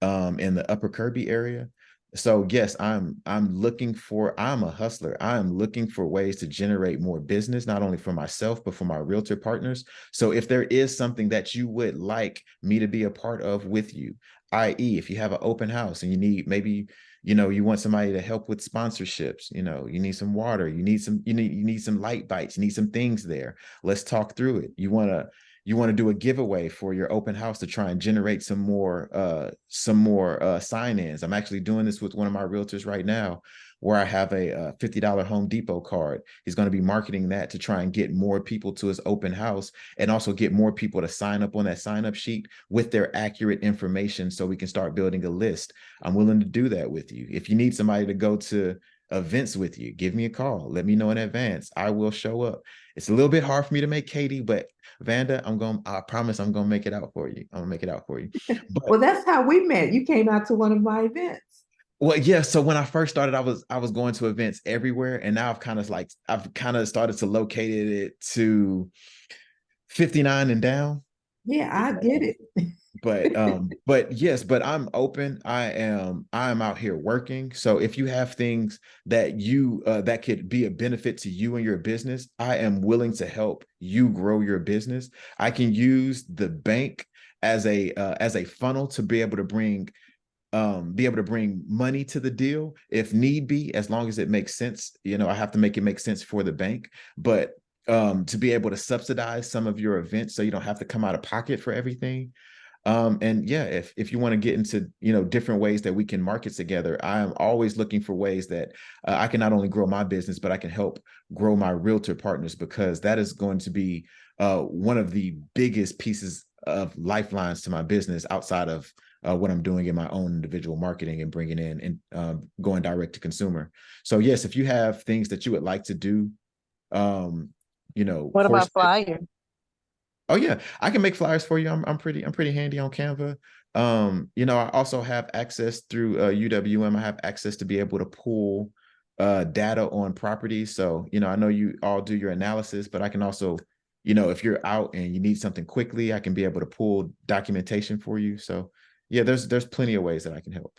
in the Upper Kirby area. So yes, I'm a hustler. I'm looking for ways to generate more business, not only for myself, but for my realtor partners. So if there is something that you would like me to be a part of with you, i.e., if you have an open house and you need maybe, you want somebody to help with sponsorships, you need some water, you need some light bites, you need some things there. Let's talk through it. You want to do a giveaway for your open house to try and generate some more sign-ins. I'm actually doing this with one of my realtors right now, where I have a $50 Home Depot card. He's going to be marketing that to try and get more people to his open house and also get more people to sign up on that sign-up sheet with their accurate information so we can start building a list. I'm willing to do that with you. If you need somebody to go to events with you, give me a call. Let me know in advance. I will show up. It's a little bit hard for me to make Katie, but Vanda, I promise I'm gonna make it out for you. I'm gonna make it out for you. But, Well, that's how we met. You came out to one of my events. well, yeah. So when I first started, I was going to events everywhere, and now I've kind of started to locate it to 59 and down. Yeah, I get it. But yes, but I'm open. I'm out here working. So if you have things that that could be a benefit to you and your business, I am willing to help you grow your business. I can use the bank as a funnel to be able to bring money to the deal if need be, as long as it makes sense. I have to make it make sense for the bank, but to be able to subsidize some of your events so you don't have to come out of pocket for everything. And yeah, if you want to get into, different ways that we can market together, I am always looking for ways that I can not only grow my business, but I can help grow my realtor partners, because that is going to be one of the biggest pieces of lifelines to my business outside of what I'm doing in my own individual marketing and bringing in and going direct to consumer. So yes, if you have things that you would like to do, What about flyers? Oh yeah, I can make flyers for you. I'm pretty handy on Canva. I also have access through UWM. I have access to be able to pull data on properties. So, I know you all do your analysis, but I can also, if you're out and you need something quickly, I can be able to pull documentation for you. So yeah, there's plenty of ways that I can help.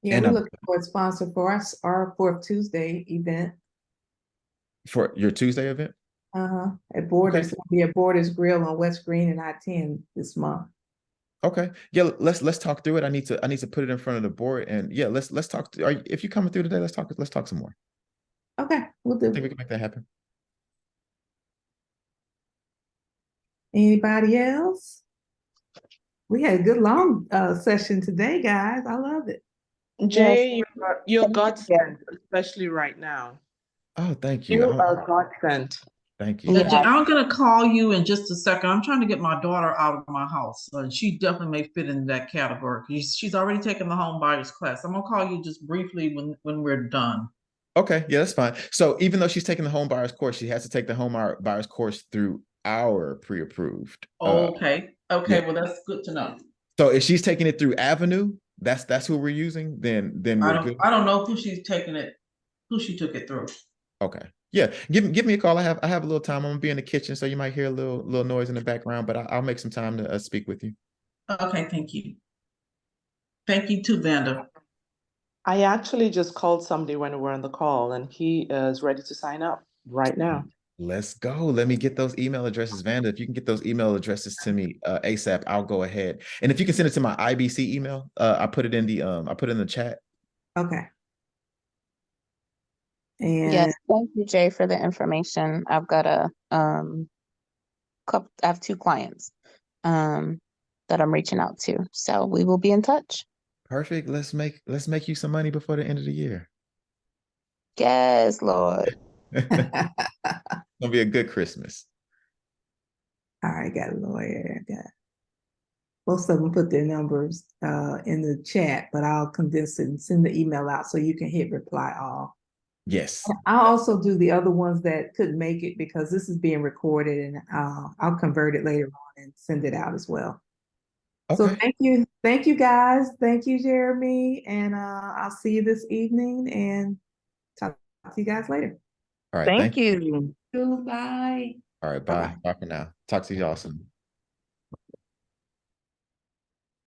Yeah, And we're looking for a sponsor for our Fourth Tuesday event. For your Tuesday event? At Borders. Okay. It'll be at Borders Grill on West Green and I-10 this month. Okay. Yeah, let's talk through it. I need to put it in front of the board, and yeah, let's talk. If you're coming through today, let's talk some more. Okay, we'll do. I think we can make that happen. Anybody else? We had a good long session today, guys. I love it. Jay, Yes. your guts, especially right now. Oh, thank you. You are godsend. Thank you. Yeah. I'm gonna call you in just a second. I'm trying to get my daughter out of my house. She definitely may fit in that category. She's already taken the home buyers class. I'm gonna call you just briefly when we're done. Okay, yeah, that's fine. So even though she's taking the home buyers course, she has to take the home buyers course through our pre-approved. Okay. Yeah. Well, that's good to know. So if she's taking it through Avenue, that's who we're using, then we're good. I don't know who she's taking it, who she took it through. Okay. Yeah, give me a call. I have a little time. I'm gonna be in the kitchen, so you might hear a little noise in the background, but I'll make some time to speak with you. Okay, thank you. Thank you too, Vanda. I actually just called somebody when we were on the call, and he is ready to sign up right now. Let's go. Let me get those email addresses, Vanda. If you can get those email addresses to me ASAP, I'll go ahead. And if you can send it to my IBC email, I put it in the chat. Okay. And Yes, thank you, Jay, for the information. I've got I have 2 clients that I'm reaching out to. So we will be in touch. Perfect. Let's make you some money before the end of the year. Yes, Lord. It'll be a good Christmas. all right, got a lawyer. Got most of them put their numbers in the chat, but I'll condense it and send the email out so you can hit reply all. Yes. I'll also do the other ones that couldn't make it because this is being recorded, and I'll convert it later on and send it out as well. So Okay. thank you guys, thank you, Jaramie, and I'll see you this evening and talk to you guys later. All right. Thank you. Bye. All right. Bye. Bye-bye. Bye for now. Talk to y'all soon.